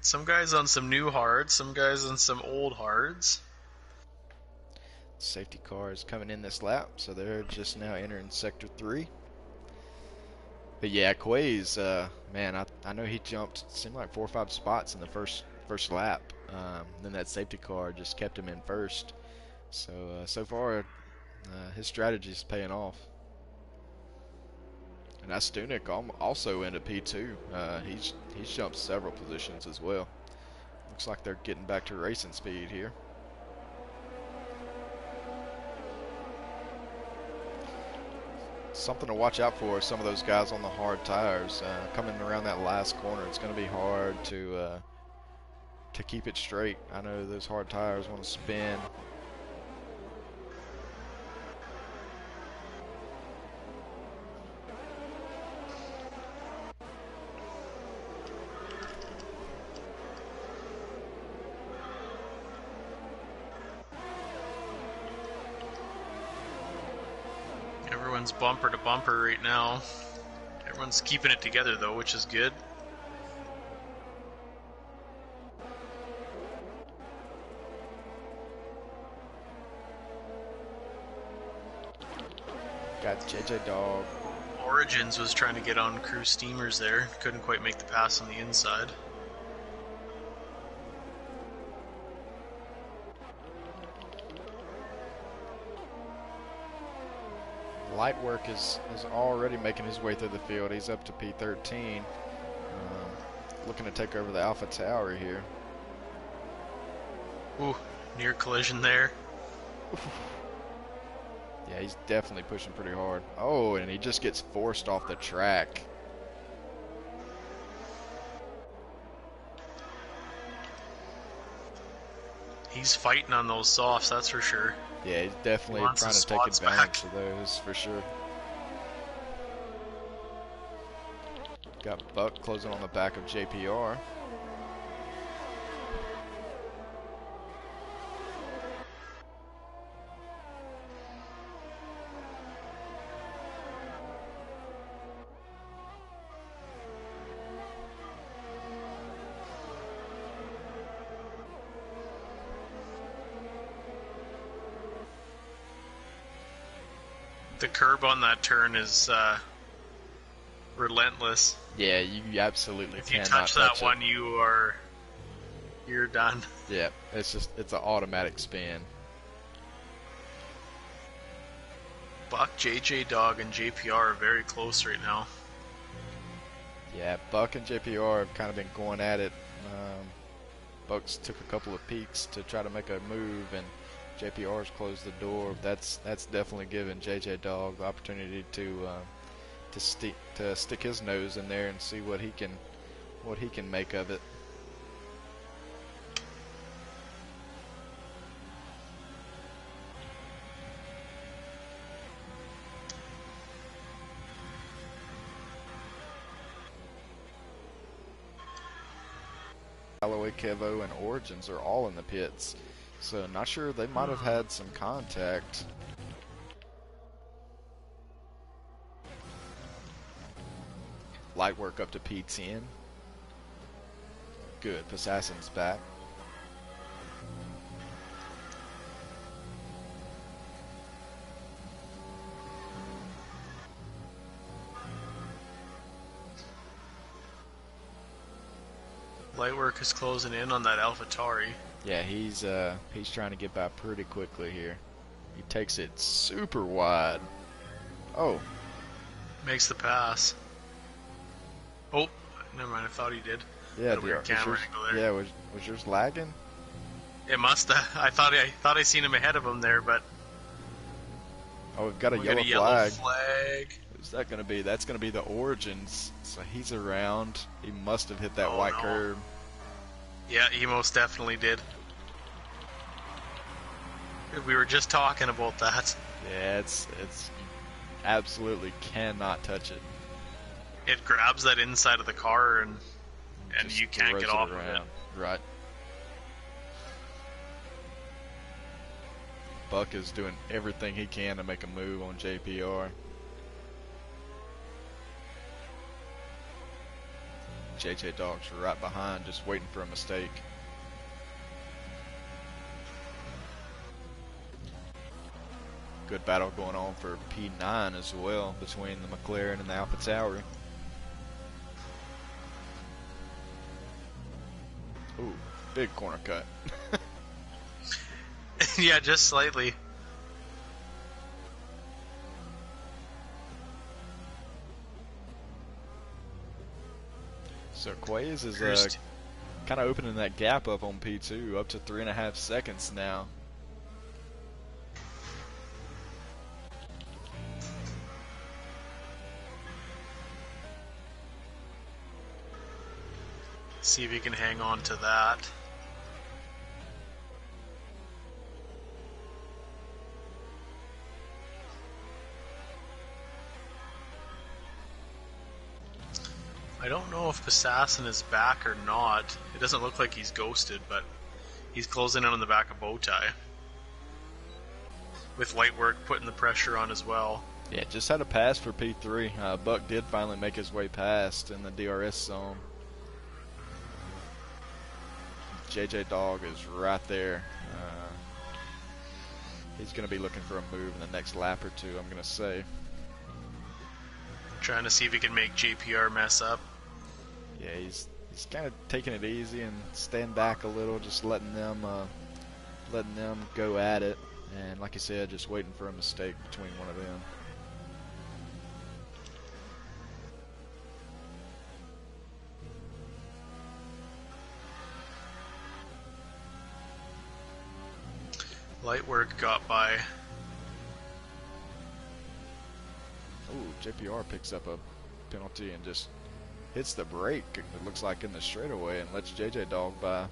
Some guys on some new hards, some guys on some old hards. Safety car is coming in this lap, so they're just now entering sector 3. But yeah, Quay's, man, I know he jumped, seemed like 4 or 5 spots in the first lap. Then that safety car just kept him in first. So so far, his strategy is paying off. And Astunik also into P2. He's jumped several positions as well. Looks like they're getting back to racing speed here. Something to watch out for, some of those guys on the hard tires. Coming around that last corner, it's going to be hard to keep it straight. I know those hard tires want to spin. Everyone's bumper to bumper right now. Everyone's keeping it together though, which is good. Got JJ Dog. Origins was trying to get on Crew Steamers there. Couldn't quite make the pass on the inside. Lightwork is already making his way through the field. He's up to P13. Looking to take over the Alpha Tower here. Ooh, near collision there. Yeah, he's definitely pushing pretty hard. Oh, and he just gets forced off the track. He's fighting on those softs, that's for sure. Yeah, he's definitely trying to take advantage of those for sure. Got Buck closing on the back of JPR. The curb on that turn is relentless. Yeah, you absolutely If you cannot touch that touch it. one, you're done. Yeah, it's an automatic spin. Buck, JJ Dog, and JPR are very close right now. Yeah, Buck and JPR have kind of been going at it. Buck's took a couple of peeks to try to make a move, and JPR's closed the door. That's definitely given JJ Dog the opportunity to stick his nose in there and see what he can make of it. Callaway, Kevo, and Origins are all in the pits, so not sure, they might have had some contact. Light work up to P10. Good, Assassin's back. Lightwork is closing in on that AlphaTauri. Yeah, he's trying to get by pretty quickly here. He takes it super wide. Oh. Makes the pass. Oh, never mind. I thought he did. Yeah, weird camera angle there. Yeah, was yours lagging? It must have. I thought I seen him ahead of him there, but oh, we've got a yellow flag. Who's that going to be? That's going to be the Origins. So he's around. He must have hit that white curb. Yeah, he most definitely did. We were just talking about that. Yeah, it's absolutely cannot touch it. It grabs that inside of the car and you can't get off of it. Right. Buck is doing everything he can to make a move on JPR. JJ Dog's right behind, just waiting for a mistake. Good battle going on for P9 as well between the McLaren and the AlphaTauri. Ooh, big corner cut. Yeah, just slightly. So Quays is kind of opening that gap up on P2, up to 3.5 seconds now. See if he can hang on to that. I don't know if Assassin is back or not. It doesn't look like he's ghosted, but he's closing in on the back of Bowtie. With Lightwork putting the pressure on as well. Yeah, just had a pass for P3. Buck did finally make his way past in the DRS zone. JJ Dog is right there. He's going to be looking for a move in the next lap or two, I'm going to say. Trying to see if he can make JPR mess up. Yeah, he's kind of taking it easy and staying back a little, just letting them go at it. And like I said, just waiting for a mistake between one of them. Lightwork got by. Ooh, JPR picks up a penalty and just hits the brake, it looks like, in the straightaway, and lets JJ Dog by.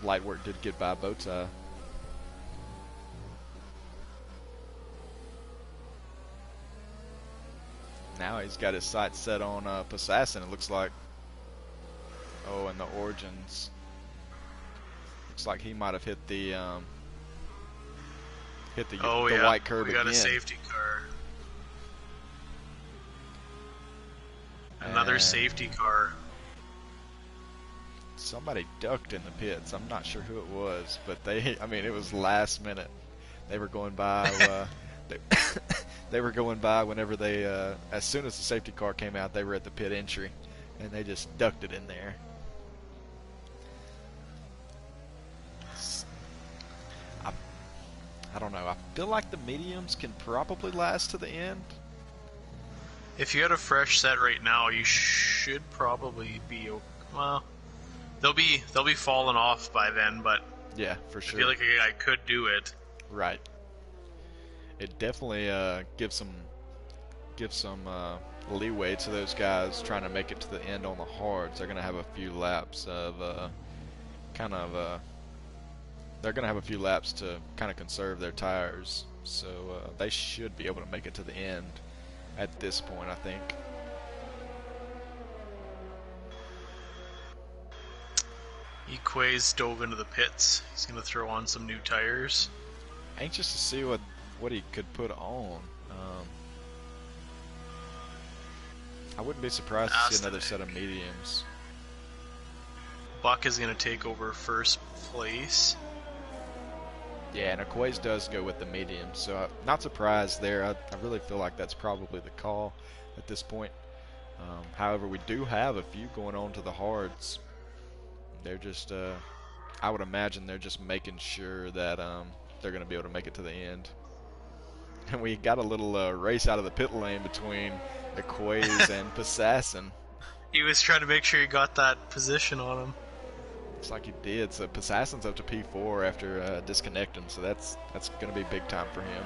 Lightwork did get by Bowtie. Now he's got his sights set on Assassin, it looks like. Oh, and the Origins. Looks like he might have hit the white curb again. We got a safety car. Another safety car. Somebody ducked in the pits. I'm not sure who it was, but it was last minute. They were going by. They, they were going by whenever they, as soon as the safety car came out, they were at the pit entry, and they just ducked it in there. I, I don't know. I feel like the mediums can probably last to the end. If you had a fresh set right now, you should probably be well. They'll be falling off by then, but yeah, for sure. I feel like a guy could do it. Right. It definitely gives some leeway to those guys trying to make it to the end on the hards. They're gonna have a few laps of they're gonna have a few laps to kind of conserve their tires, so they should be able to make it to the end at this point, I think. Equays dove into the pits. He's going to throw on some new tires. Anxious to see what he could put on. I wouldn't be surprised to see another set of mediums. Buck is going to take over first place. Yeah, and Equays does go with the mediums, so I'm not surprised there. I really feel like that's probably the call at this point. However, we do have a few going on to the hards. They're just, I would imagine they're just making sure that they're going to be able to make it to the end. And we got a little race out of the pit lane between Equays and Passassin. He was trying to make sure he got that position on him. Looks like he did. So Passassin's up to P4 after disconnecting, so that's going to be big time for him.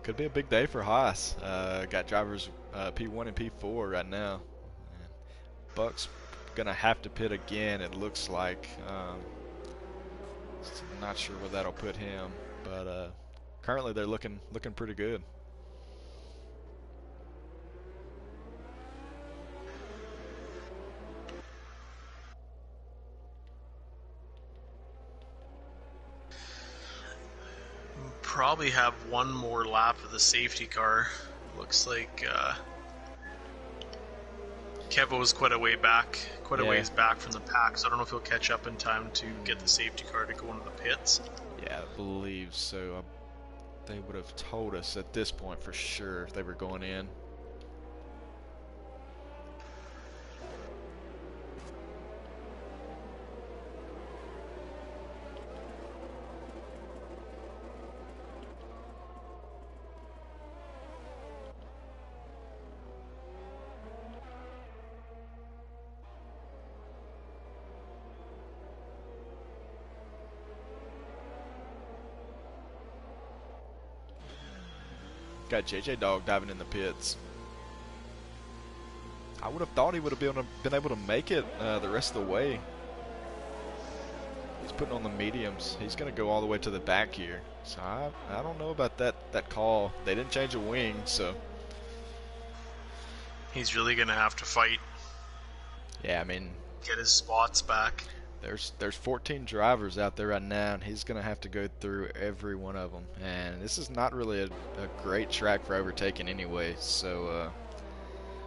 Could be a big day for Haas. Got drivers P1 and P4 right now. And Buck's gonna have to pit again. It looks like. Not sure where that'll put him, but currently they're looking pretty good. Probably have one more lap of the safety car. Looks like Kevo was quite a ways back from the pack, so I don't know if he'll catch up in time to get the safety car to go into the pits. Yeah, I believe so. They would have told us at this point for sure if they were going in. Got JJ Dog diving in the pits. I would have thought he would have been able to make it the rest of the way. He's putting on the mediums. He's going to go all the way to the back here. So I don't know about that call. They didn't change a wing, so. He's really going to have to fight. Yeah, I mean. Get his spots back. There's 14 drivers out there right now, and he's going to have to go through every one of them. And this is not really a great track for overtaking anyway, so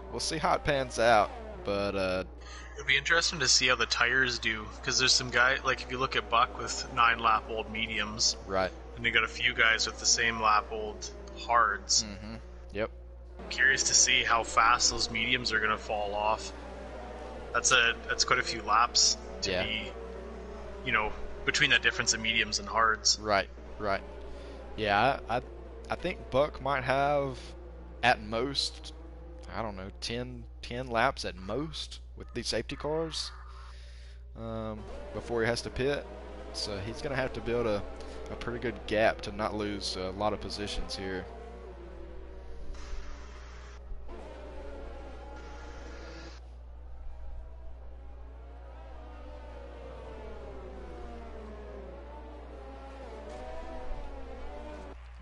we'll see how it pans out. But it'll be interesting to see how the tires do, because there's some guy, like if you look at Buck with 9-lap-old mediums, right, and they got a few guys with the same lap-old hards. Mm-hmm. Yep. Curious to see how fast those mediums are going to fall off. That's quite a few laps to be, between that difference of mediums and hards. Right. Yeah, I think Buck might have at most, I don't know, 10 laps at most with these safety cars before he has to pit. So he's going to have to build a pretty good gap to not lose a lot of positions here.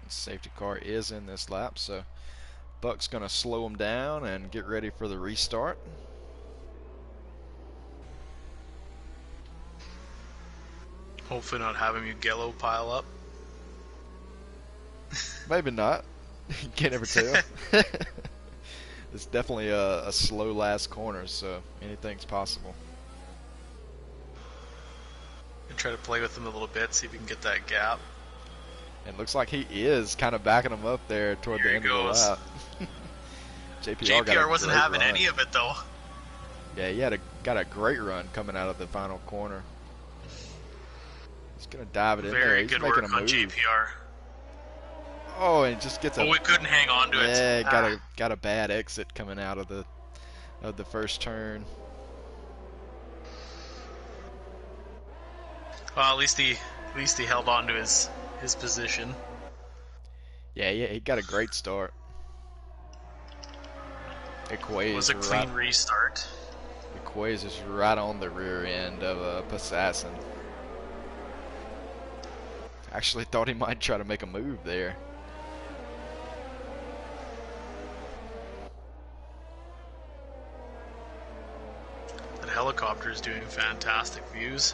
Safety car is in this lap, so Buck's going to slow him down and get ready for the restart. Hopefully not having Mugello pile up. Maybe not. You can't ever tell. It's definitely a slow last corner, so anything's possible. try to play with him a little bit, see if we can get that gap. And looks like he is kind of backing him up there toward the Here he end of the goes. lap. JPR got a JPR wasn't great having run. any of it though. Yeah, he got a great run coming out of the final corner. He's gonna dive it in there. Very He's good making work a on move. JPR. Oh, and just gets a. Oh, we couldn't hang on to it. Yeah, got a bad exit coming out of the first turn. Well, at least he held on to his position. Yeah, he got a great start. It was a clean restart. Equays is right on the rear end of Passassin. Actually thought he might try to make a move there. That helicopter is doing fantastic views.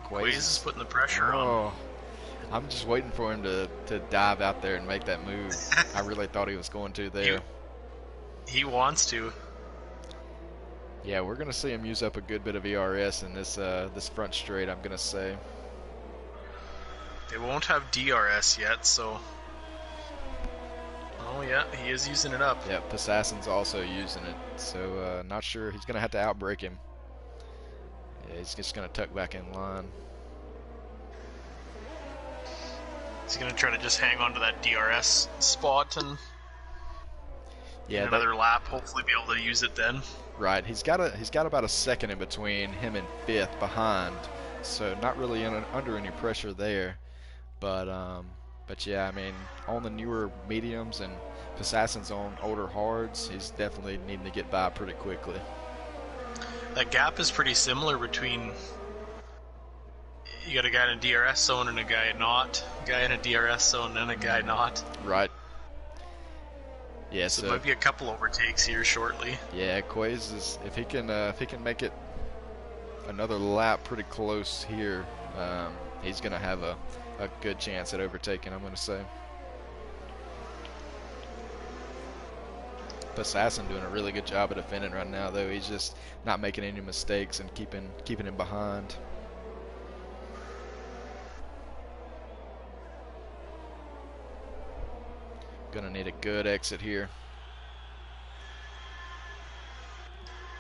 Quays is putting the pressure on. I'm just waiting for him to dive out there and make that move. I really thought he was going to there. He wants to. Yeah, we're gonna see him use up a good bit of ERS in this front straight, I'm gonna say. They won't have DRS yet, so. Oh yeah, he is using it up. Yeah, Passassin's also using it, so not sure. He's gonna have to outbrake him. Yeah, he's just gonna tuck back in line. He's gonna try to just hang on to that DRS spot and yeah, another lap. Hopefully, be able to use it then. Right, he's got about a second in between him and fifth behind, so not really under any pressure there. But yeah, I mean, on the newer mediums and Passassin's on older hards, he's definitely needing to get by pretty quickly. That gap is pretty similar between. You got a guy in a DRS zone and a guy not. A guy in a DRS zone and a guy not. Right. Yeah, so there might be a couple overtakes here shortly. Yeah, Quays is if he can make it another lap pretty close here, he's gonna have a good chance at overtaking, I'm gonna say. Assassin doing a really good job of defending right now, though. He's just not making any mistakes and keeping him behind. Gonna need a good exit here.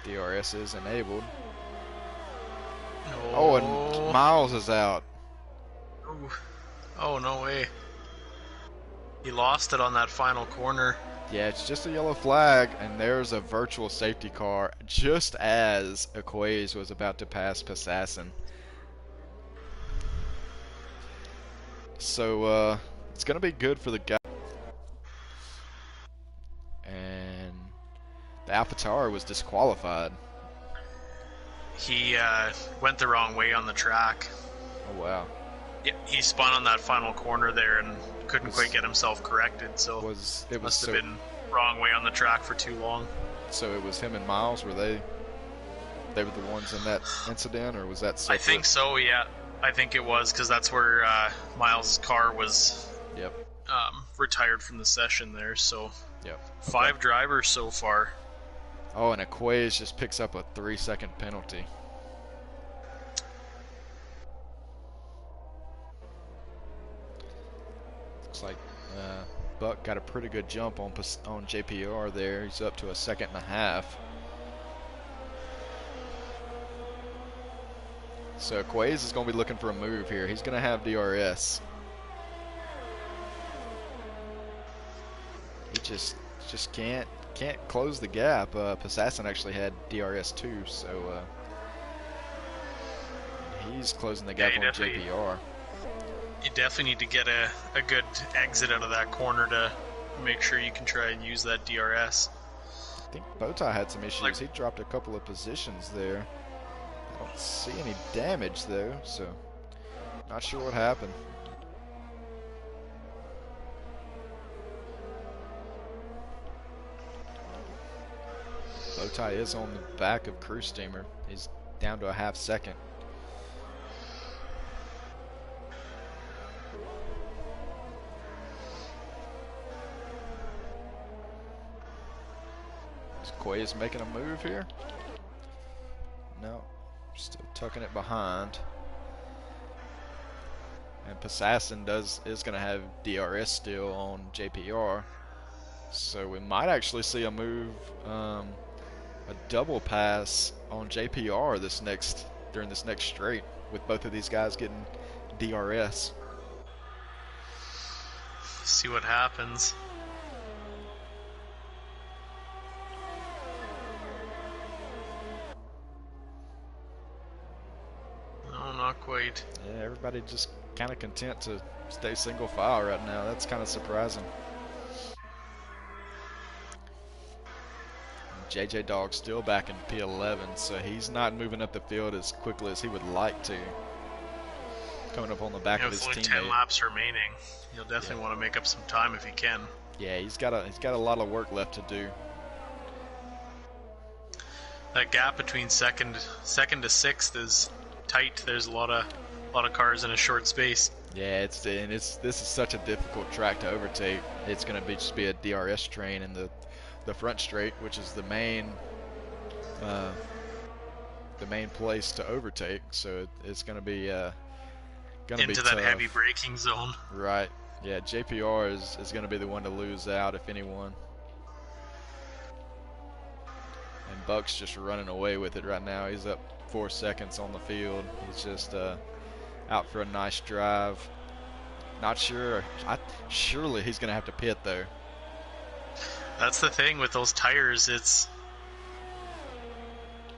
DRS is enabled. Oh, and Miles is out. Oh, no way. He lost it on that final corner. Yeah, it's just a yellow flag, and there's a virtual safety car just as Equays was about to pass Passassin. So, it's going to be good for the guy. And the AlphaTauri was disqualified. He went the wrong way on the track. Oh, wow. Yeah, he spun on that final corner there and couldn't quite get himself corrected, so it must have been wrong way on the track for too long. So it was him and Miles, were they were the ones in that incident, or was that separate? I think so, yeah. I think it was, because that's where Miles' car was retired from the session there, so yep. 5 drivers so far. Oh, and Equays just picks up a 3-second penalty. Looks like Buck got a pretty good jump on JPR there. He's up to 1.5 seconds. So Quays is going to be looking for a move here. He's going to have DRS. He just can't close the gap. Passassin actually had DRS too, so he's closing the gap on JPR. You definitely need to get a good exit out of that corner to make sure you can try and use that DRS. I think Bowtie had some issues. He dropped a couple of positions there. I don't see any damage though, so not sure what happened. Bowtie is on the back of Crew Steamer. He's down to 1/2 second. Quay is making a move here. No, still tucking it behind. And Passassin is going to have DRS still on JPR. So we might actually see a move, a double pass on JPR during this next straight, with both of these guys getting DRS. See what happens. No, not quite. Yeah, everybody just kind of content to stay single file right now. That's kind of surprising. JJ Dog still back in P11, so he's not moving up the field as quickly as he would like to. Coming up on the back of his with teammate. 10 laps remaining, he'll definitely want to make up some time if he can. Yeah, he's got a lot of work left to do. That gap between second to sixth is tight. There's a lot of cars in a short space. Yeah, this is such a difficult track to overtake. It's going to just be a DRS train in the front straight, which is the main place to overtake. So it's going to be into that heavy braking zone. Right. Yeah, JPR is going to be the one to lose out, if anyone. And Buck's just running away with it right now. He's up 4 seconds on the field. He's just out for a nice drive. Not sure. Surely he's going to have to pit there. That's the thing with those tires. It's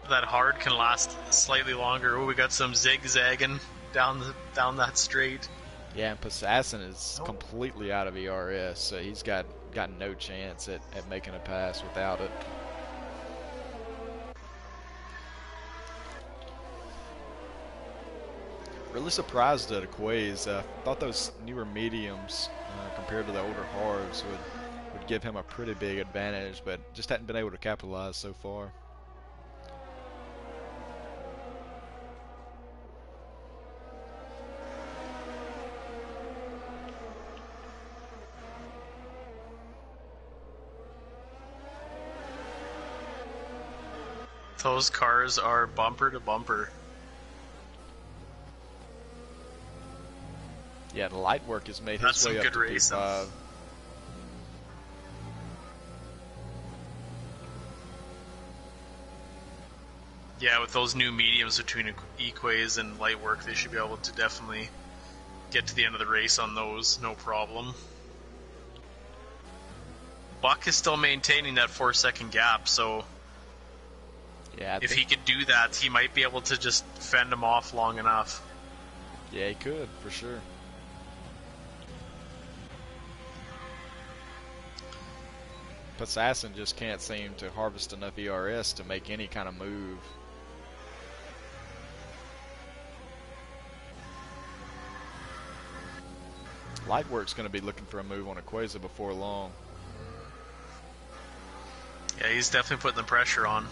that hard can last slightly longer. Oh, we got some zigzagging down that straight. Yeah, and Passassin is completely out of ERS, so he's got no chance at making a pass without it. Really surprised at Quays. Thought those newer mediums compared to the older hards would give him a pretty big advantage, but just hadn't been able to capitalize so far. Those cars are bumper to bumper. Yeah, the light work has made his way up to P5. Yeah, with those new mediums between Equays and light work, they should be able to definitely get to the end of the race on those, no problem. Buck is still maintaining that 4-second gap, so yeah, if he could do that, he might be able to just fend him off long enough. Yeah, he could, for sure. Passassin just can't seem to harvest enough ERS to make any kind of move. Lightwork's going to be looking for a move on Equaza before long. Yeah, he's definitely putting the pressure on.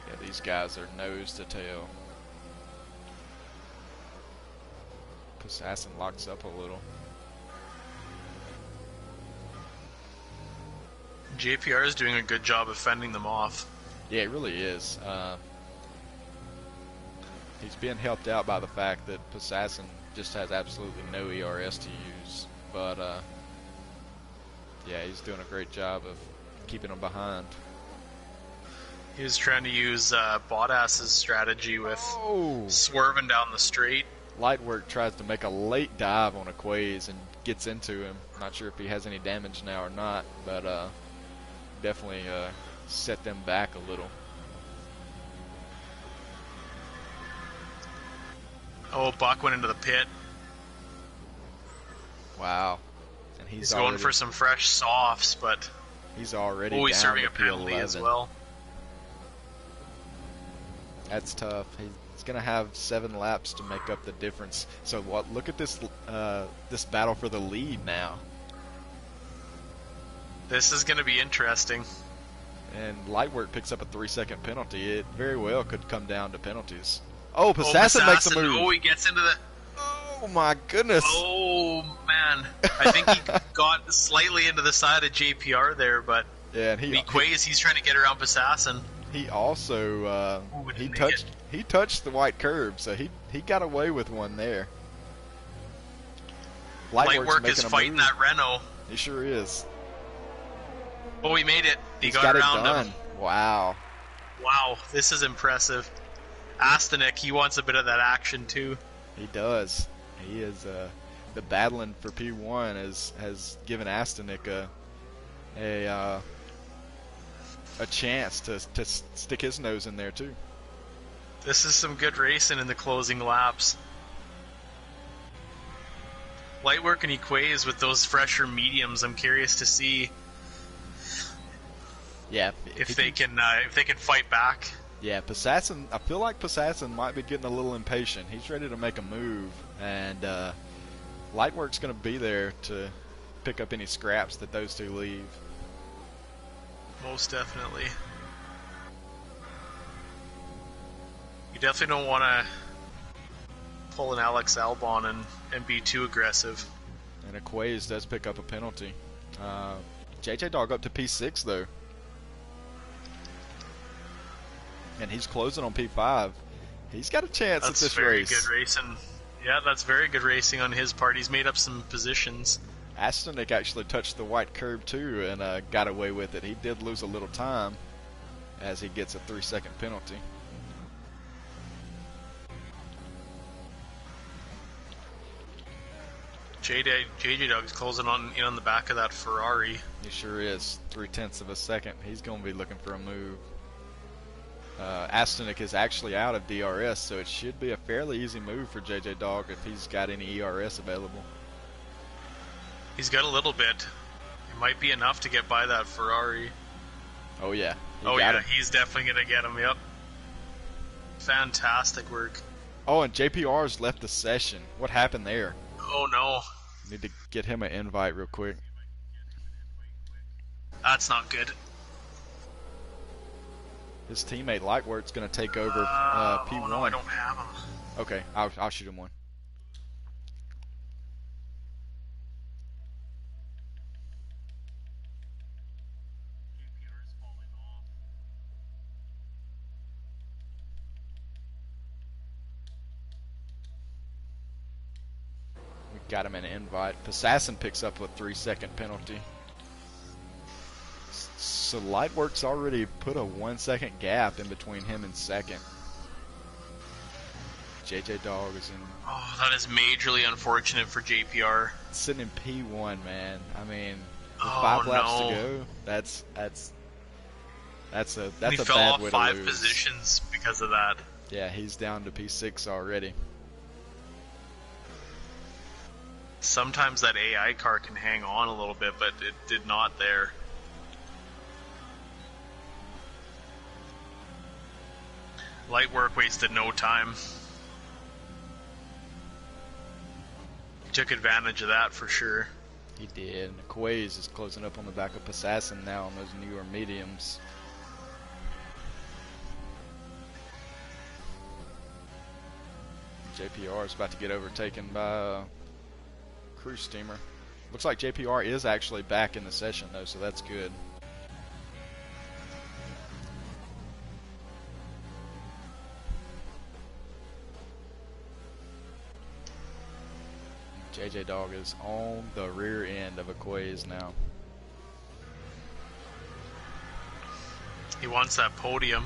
Yeah, these guys are nose to tail. Passassin locks up a little. JPR is doing a good job of fending them off. Yeah, it really is. He's being helped out by the fact that Passassin just has absolutely no ERS to use. But, yeah, he's doing a great job of keeping him behind. He was trying to use Bottas's strategy with swerving down the straight. Lightwork tries to make a late dive on Equays and gets into him. Not sure if he has any damage now or not, but definitely set them back a little. Oh, Buck went into the pit. Wow. And he's going for some fresh softs, but he's already he's down serving to a penalty P11. as well. That's tough. He's going to have 7 laps to make up the difference. So what? Look at this this battle for the lead now. This is going to be interesting. And Lightwork picks up a 3-second penalty. It very well could come down to penalties. Oh, Oh, Assassin makes a Assassin. move. Oh, he gets into the... Oh my goodness. Oh, man. I think he got slightly into the side of JPR there, but Yeah, and he's trying to get around Assassin. he also Ooh, he didn't make it. touched the white curb, so he got away with one there. Lightwork is making a fighting move. that Renault. He sure is. Oh, he made it. He He's got it around done. him. Wow. Wow, this is impressive. Astanek, he wants a bit of that action too. He does. He is the battling for P1 has given Astanek a chance to stick his nose in there too. This is some good racing in the closing laps. Lightwork and Equays with those fresher mediums. I'm curious to see Yeah, if they can fight back. Yeah, Passassin. I feel like Passassin might be getting a little impatient. He's ready to make a move, and Lightwork's going to be there to pick up any scraps that those two leave. Most definitely. You definitely don't want to pull an Alex Albon and be too aggressive. And Equays does pick up a penalty. JJ Dog up to P6 though. And he's closing on P5. He's got a chance at this race. That's very good racing. Yeah, that's very good racing on his part. He's made up some positions. Astanek actually touched the white curb too and got away with it. He did lose a little time as he gets a 3-second penalty. JJ Dog's closing in on the back of that Ferrari. He sure is. 0.3 of a second. He's going to be looking for a move. Astanek is actually out of DRS, so it should be a fairly easy move for JJ Dog if he's got any ERS available. He's got a little bit. It might be enough to get by that Ferrari. Oh yeah. He's definitely going to get him, yep. Fantastic work. Oh, and JPR's left the session. What happened there? Oh no. Need to get him an invite real quick. That's not good. His teammate Lightwork's going to take over P1. Oh no, I don't have him. Okay, I'll shoot him one. We got him an invite. Assassin picks up a 3-second penalty. So Lightwork's already put a 1-second gap in between him and second. JJ Dog is in. Oh, that is majorly unfortunate for JPR. Sitting in P1, man. I mean, with 5 laps to go, that's a he bad way to lose. He fell off 5 positions because of that. Yeah, he's down to P6 already. Sometimes that AI car can hang on a little bit, but it did not there. Lightwork wasted no time. He took advantage of that for sure. He did. Quays is closing up on the back of Assassin now on those newer mediums. JPR is about to get overtaken by a cruise steamer. Looks like JPR is actually back in the session though, so that's good. JJ Dog is on the rear end of Equays now. He wants that podium.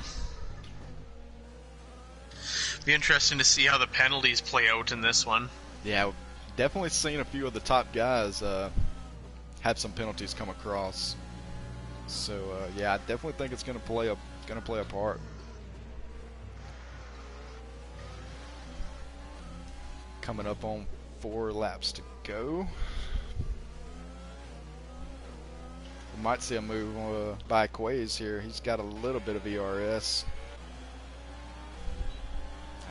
Be interesting to see how the penalties play out in this one. Yeah, definitely seen a few of the top guys have some penalties come across. So yeah, I definitely think it's gonna play a part. Coming up on 4 laps to go. We might see a move by Quays here. He's got a little bit of ERS.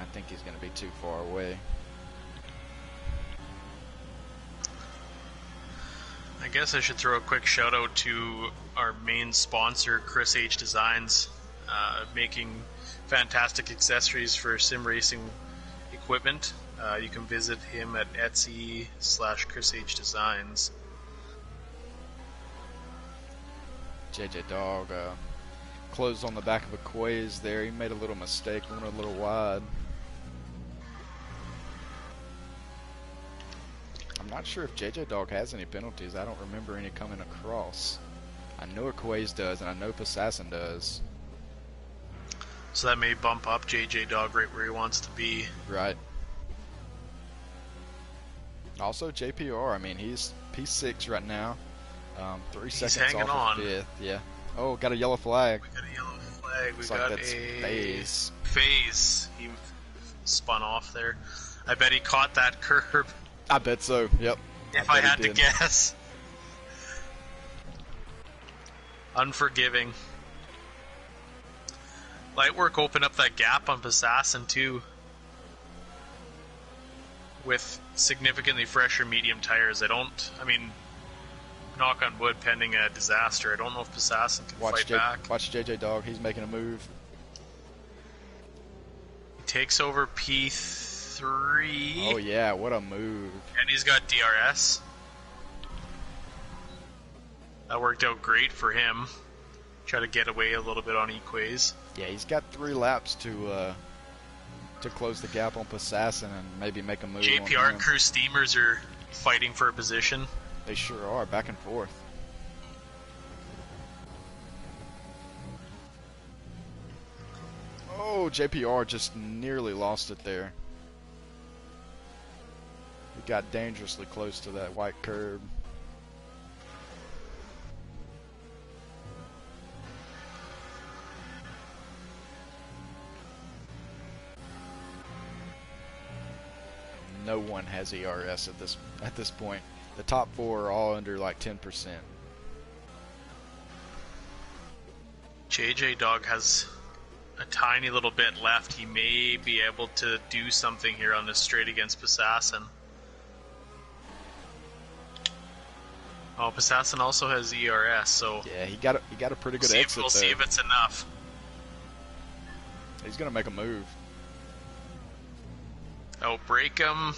I think he's going to be too far away. I guess I should throw a quick shout out to our main sponsor, Chris H Designs, making fantastic accessories for sim racing equipment. You can visit him at Etsy/Chris H Designs. JJ Dog closed on the back of a Quays there. He made a little mistake, went a little wide. I'm not sure if JJ Dog has any penalties. I don't remember any coming across. I know Quays does, and I know Assassin does. So that may bump up JJ Dog right where he wants to be. Right. Also JPR, I mean, he's P6 right now. 3 seconds off of 5th. Yeah. Oh, got a yellow flag. We got a yellow flag. Looks like that's phase. Phase. He spun off there. I bet he caught that curb. I bet so, yep. If I had to guess. Unforgiving. Lightwork opened up that gap on Assassin too. With significantly fresher medium tires. I mean, knock on wood, pending a disaster. I don't know if Assassin can fight back. Watch JJ Dog, he's making a move. He takes over P3. Oh yeah, what a move. And he's got DRS. That worked out great for him. Try to get away a little bit on Equays. Yeah, he's got 3 laps to close the gap on Assassin and maybe make a move. JPR and Crew Steamers are fighting for a position. They sure are, back and forth. Oh, JPR just nearly lost it there. He got dangerously close to that white curb. No one has ERS at this point. The top 4 are all under like 10%. JJ Dog has a tiny little bit left. He may be able to do something here on this straight against Assassin. Oh, Assassin also has ERS, so yeah, he got a pretty good exit. We'll see if it's enough. He's gonna make a move. Oh, break him.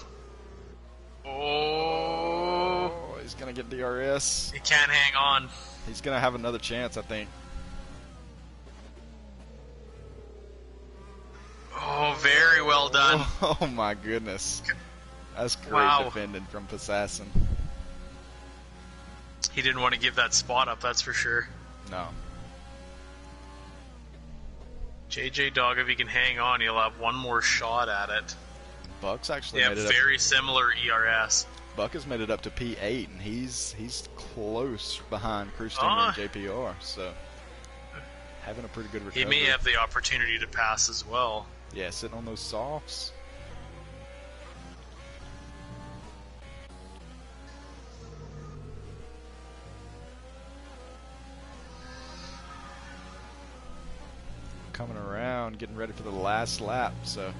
Oh, he's gonna get DRS. He can't hang on. He's gonna have another chance, I think. Oh, very well done. Oh my goodness. That's great defending from Assassin. He didn't want to give that spot up, that's for sure. No. JJ Dog, if he can hang on, he'll have one more shot at it. Buck's actually made it up. They have very similar ERS. Buck has made it up to P8, and he's close behind Crew Steamer and JPR, so having a pretty good recovery. He may have the opportunity to pass as well. Yeah, sitting on those softs. Coming around, getting ready for the last lap, so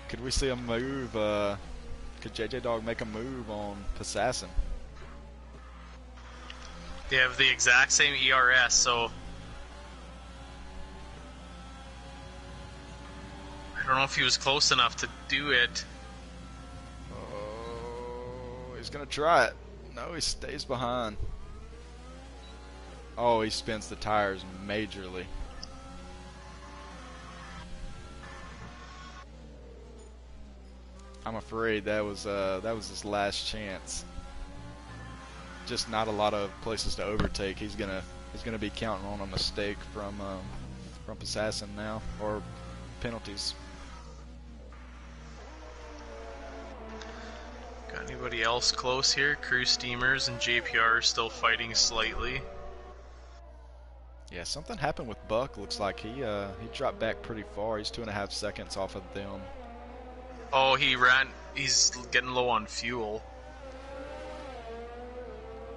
could we see a move? Could JJ Dog make a move on Assassin? They have the exact same ERS, so I don't know if he was close enough to do it. Oh, he's gonna try it. No, he stays behind. Oh, he spins the tires majorly. I'm afraid that was his last chance. Just not a lot of places to overtake. He's gonna be counting on a mistake from Assassin now, or penalties. Got anybody else close here? Crew Steamers and JPR are still fighting slightly. Yeah, something happened with Buck. Looks like he dropped back pretty far. He's 2.5 seconds off of them. Oh, he ran. He's getting low on fuel.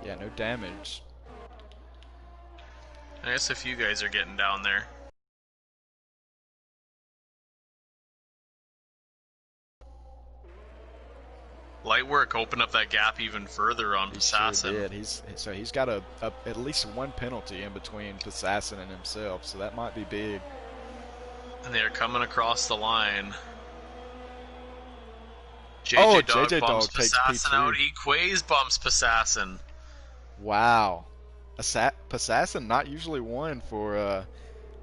Yeah, no damage. I guess a few guys are getting down there. Light work opened up that gap even further on Assassin. Sure did. He's got at least one penalty in between Assassin and himself, so that might be big. And they are coming across the line. Oh, JJ Dog JJ bumps Dog takes Passassin out. P2. Equaze bumps Passassin. Wow. Passassin not usually one for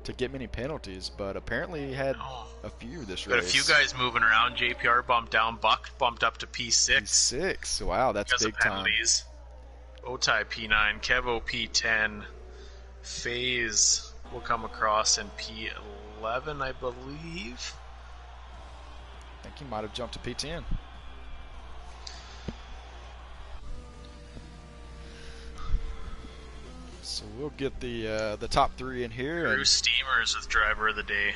to get many penalties, but apparently he had Oh. a few this Got a few race. guys moving around. JPR bumped down. Buck bumped up to P6. P6. Wow, that's because big of time. penalties. Otai P9, Kevo P10, FaZe will come across in P11, I believe. I think he might have jumped to P10. So we'll get the top three in here. Drew And Steamers with driver of the day.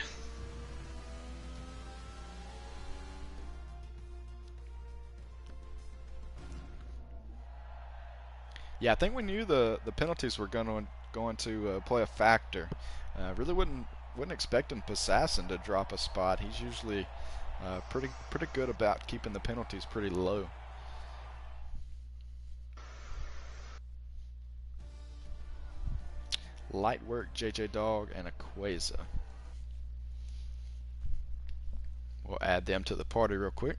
yeah, I think we knew the penalties were going to play a factor. Really wasn't expecting Passassin to drop a spot. He's usually pretty good about keeping the penalties pretty low. Light work, JJ Dog, and Aquaza. We'll add them to the party real quick.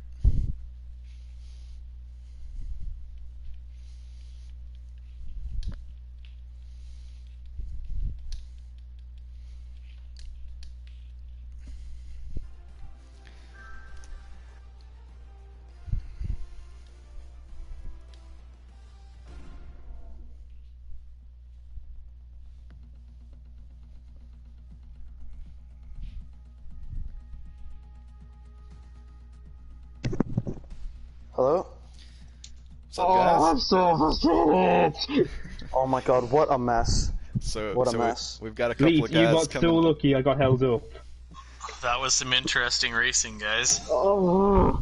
Hello? What's up, guys? I'm so frustrated! Oh my god, what a mess. What a mess. We've got a couple Leaf, of you guys got coming. so lucky I got held up. That was some interesting racing, guys. Oh.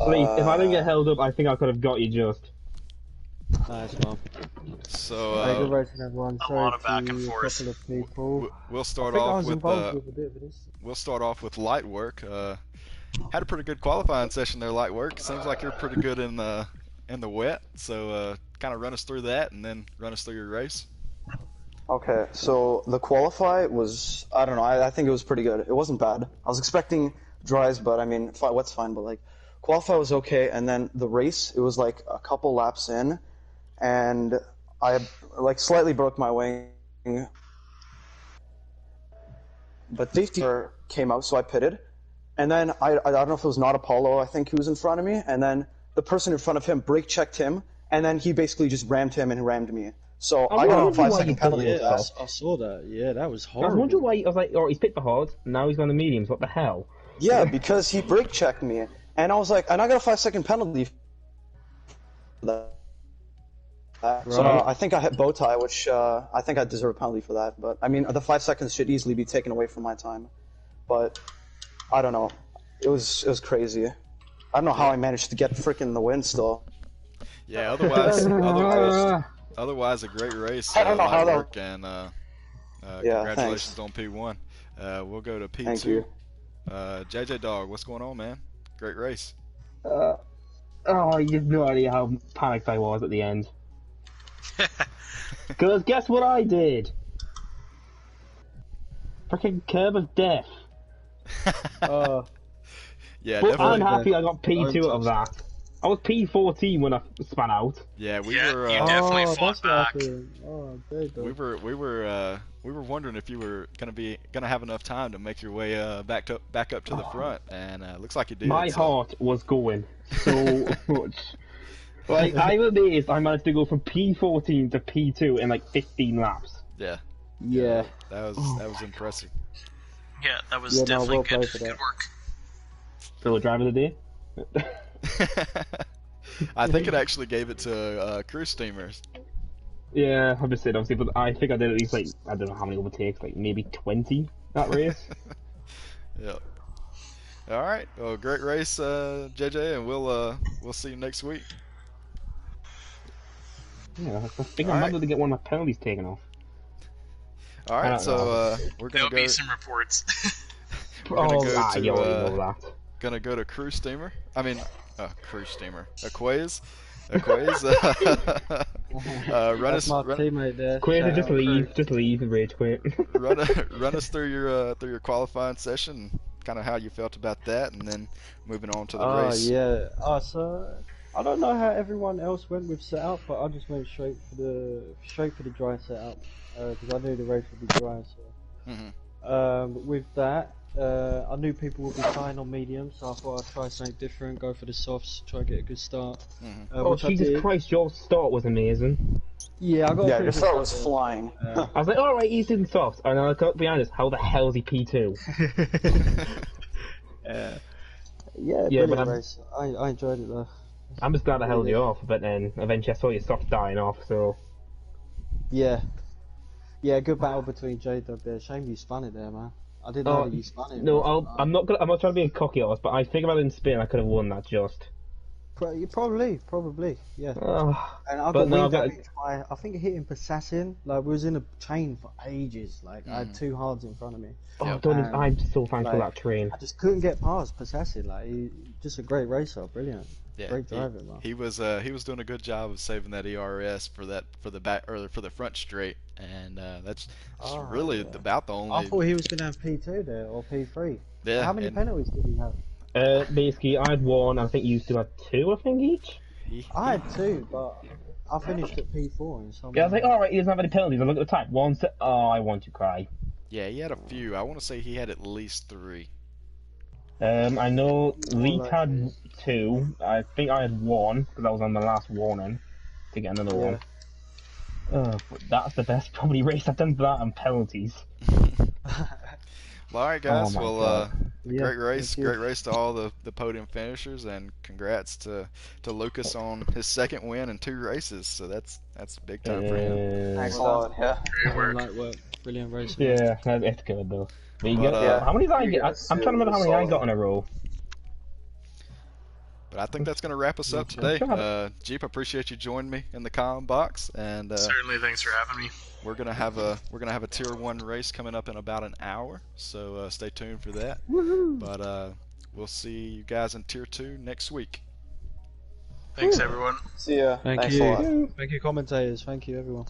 Leaf, if I didn't get held up, I think I could have got you just. Nice one. So Good racing, everyone. A Sorry lot of back to and a forth. couple of people. we'll I start think I off was with involved with a bit of this. we'll start off with light work. Had a pretty good qualifying session there, light work. Seems like you're pretty good in the wet. So kind of run us through that and then run us through your race. Okay, so the qualify was, I don't know, I think it was pretty good. It wasn't bad. I was expecting dries, but I mean, wet's fine, but like, qualify was okay, and then the race, it was like a couple laps in, and I like slightly broke my wing, but safety car came out, so I pitted, and then I don't know if it was not Apollo, I think he was in front of me, and then the person in front of him brake checked him, and then he basically just rammed him and rammed me. So I got a wondering why 5-second you penalty with Yeah, that. I saw that. Yeah, that was I was horrible. wondering why. I was like, oh, he's picked the hard, now he's gone to mediums. What the hell? Yeah, because he brake checked me, and I was like, and I got a 5-second penalty for that. So Right. I think I hit bow tie, which I think I deserve a penalty for that. But I mean, the 5 seconds should easily be taken away from my time. But I don't know. It was crazy. I don't know how I managed to get freaking the win still. Yeah. Otherwise, a great race. I don't know light how that- work, and Yeah, congratulations thanks. on P1. We'll go to P2. Thank you. JJ Dog, what's going on, man? Great race. Oh, you have no idea how panicked I was at the end. Because guess what I did? Freaking curb of death. Yeah, But definitely. I'm happy I got P2 out of that. I was P14 when I span out. Yeah, we Yeah, were. you definitely Oh, fought that's what back. happened. Oh, there you go. We were wondering if you were gonna have enough time to make your way back up to the front, and looks like you did. My so. heart was going so much. Like, I'm amazed I managed to go from P14 to P2 in like 15 laps. Yeah, Yeah. that was impressive. Yeah, that was Yeah, no, definitely well good. played for that. Good work. So, driver of the day? I think it actually gave it to Cruise Steamers. Yeah, I'm just saying, obviously, but I think I did at least, like, I don't know how many overtakes, like maybe 20 that race. Yep. All right. Well, great race, JJ, and we'll see you next week. Yeah, I think All I'm right. mad to get one of my penalties taken off. All I right. don't So know. we're There'll gonna be go some reports. gonna go you already to, know that. gonna go to Cruise Steamer. I mean, Cruise Steamer. Aquaze. Run That's us, my run, teammate there. Quit, Shout just out, leave, Chris. just leave and rage quit. run us through your qualifying session, kind of how you felt about that, and then moving on to the Oh race. yeah. Oh, so I don't know how everyone else went with setup, but I just went straight for the dry setup because I knew the race would be dry. So with that, I knew people would be fine on medium, so I thought I'd try something different, go for the softs, try to get a good start, Oh, which I Jesus did. Christ, your start was amazing. Yeah, I got a Yeah, pretty your good start start was there. flying. I was like, alright, he's doing softs. And I got to be honest, how the hell is he P2? Yeah, Yeah, but brilliant race. I enjoyed it though. I'm just glad I held Really you good. off, but then eventually I saw your softs dying off, so... Yeah. Yeah, good battle between J-Dub there. Shame you spun it there, man. I didn't know Oh, that you spun it, no, but I'm not trying to be a cocky horse, but I think if I didn't spin, I could have won that just. probably, yeah. Oh, And I but got no, wing I've got... damage by, I think, hitting Assassin. Like, we was in a chain for ages. Like, I had two hards in front of me. Oh, I'm so thankful like, that train. I just couldn't get past Assassin. Like, just a great racer, brilliant. Yeah, Great driver, man. he was doing a good job of saving that ERS for the back or for the front straight, and that's really about the I only. thought he was going to have P2 there, or P3. Yeah, How many and penalties did he have? Basically, I had one, I think you still had two, I think, each? I had two, but I finished at P4 in some. Yeah, I was like, alright, he doesn't have any penalties. I look at the time. One set. Oh, I want to cry. yeah, he had a few. I want to say he had at least 3. I know Leet like had this. two. I think I had one, because I was on the last warning to get another one. But that's the best probably race I've done for that and penalties. Well, all right, guys. Oh my Well, God. great race to all the podium finishers, and congrats to Lucas on his second win in 2 races. So that's big time for him. Thanks a lot. Yeah. Great work. Light work, brilliant race. Yeah, it's good though. But you But, get, how many did I you get? guys I'm trying to remember how many I got in a row. But I think that's going to wrap us up today. Jeep, I appreciate you joining me in the comm box, and Certainly, thanks for having me. we're gonna have a tier 1 race coming up in about an hour. So stay tuned for that. But we'll see you guys in tier 2 next week. Thanks, everyone. See ya. Thank Thanks you. a lot. Thank you, commentators. Thank you, everyone.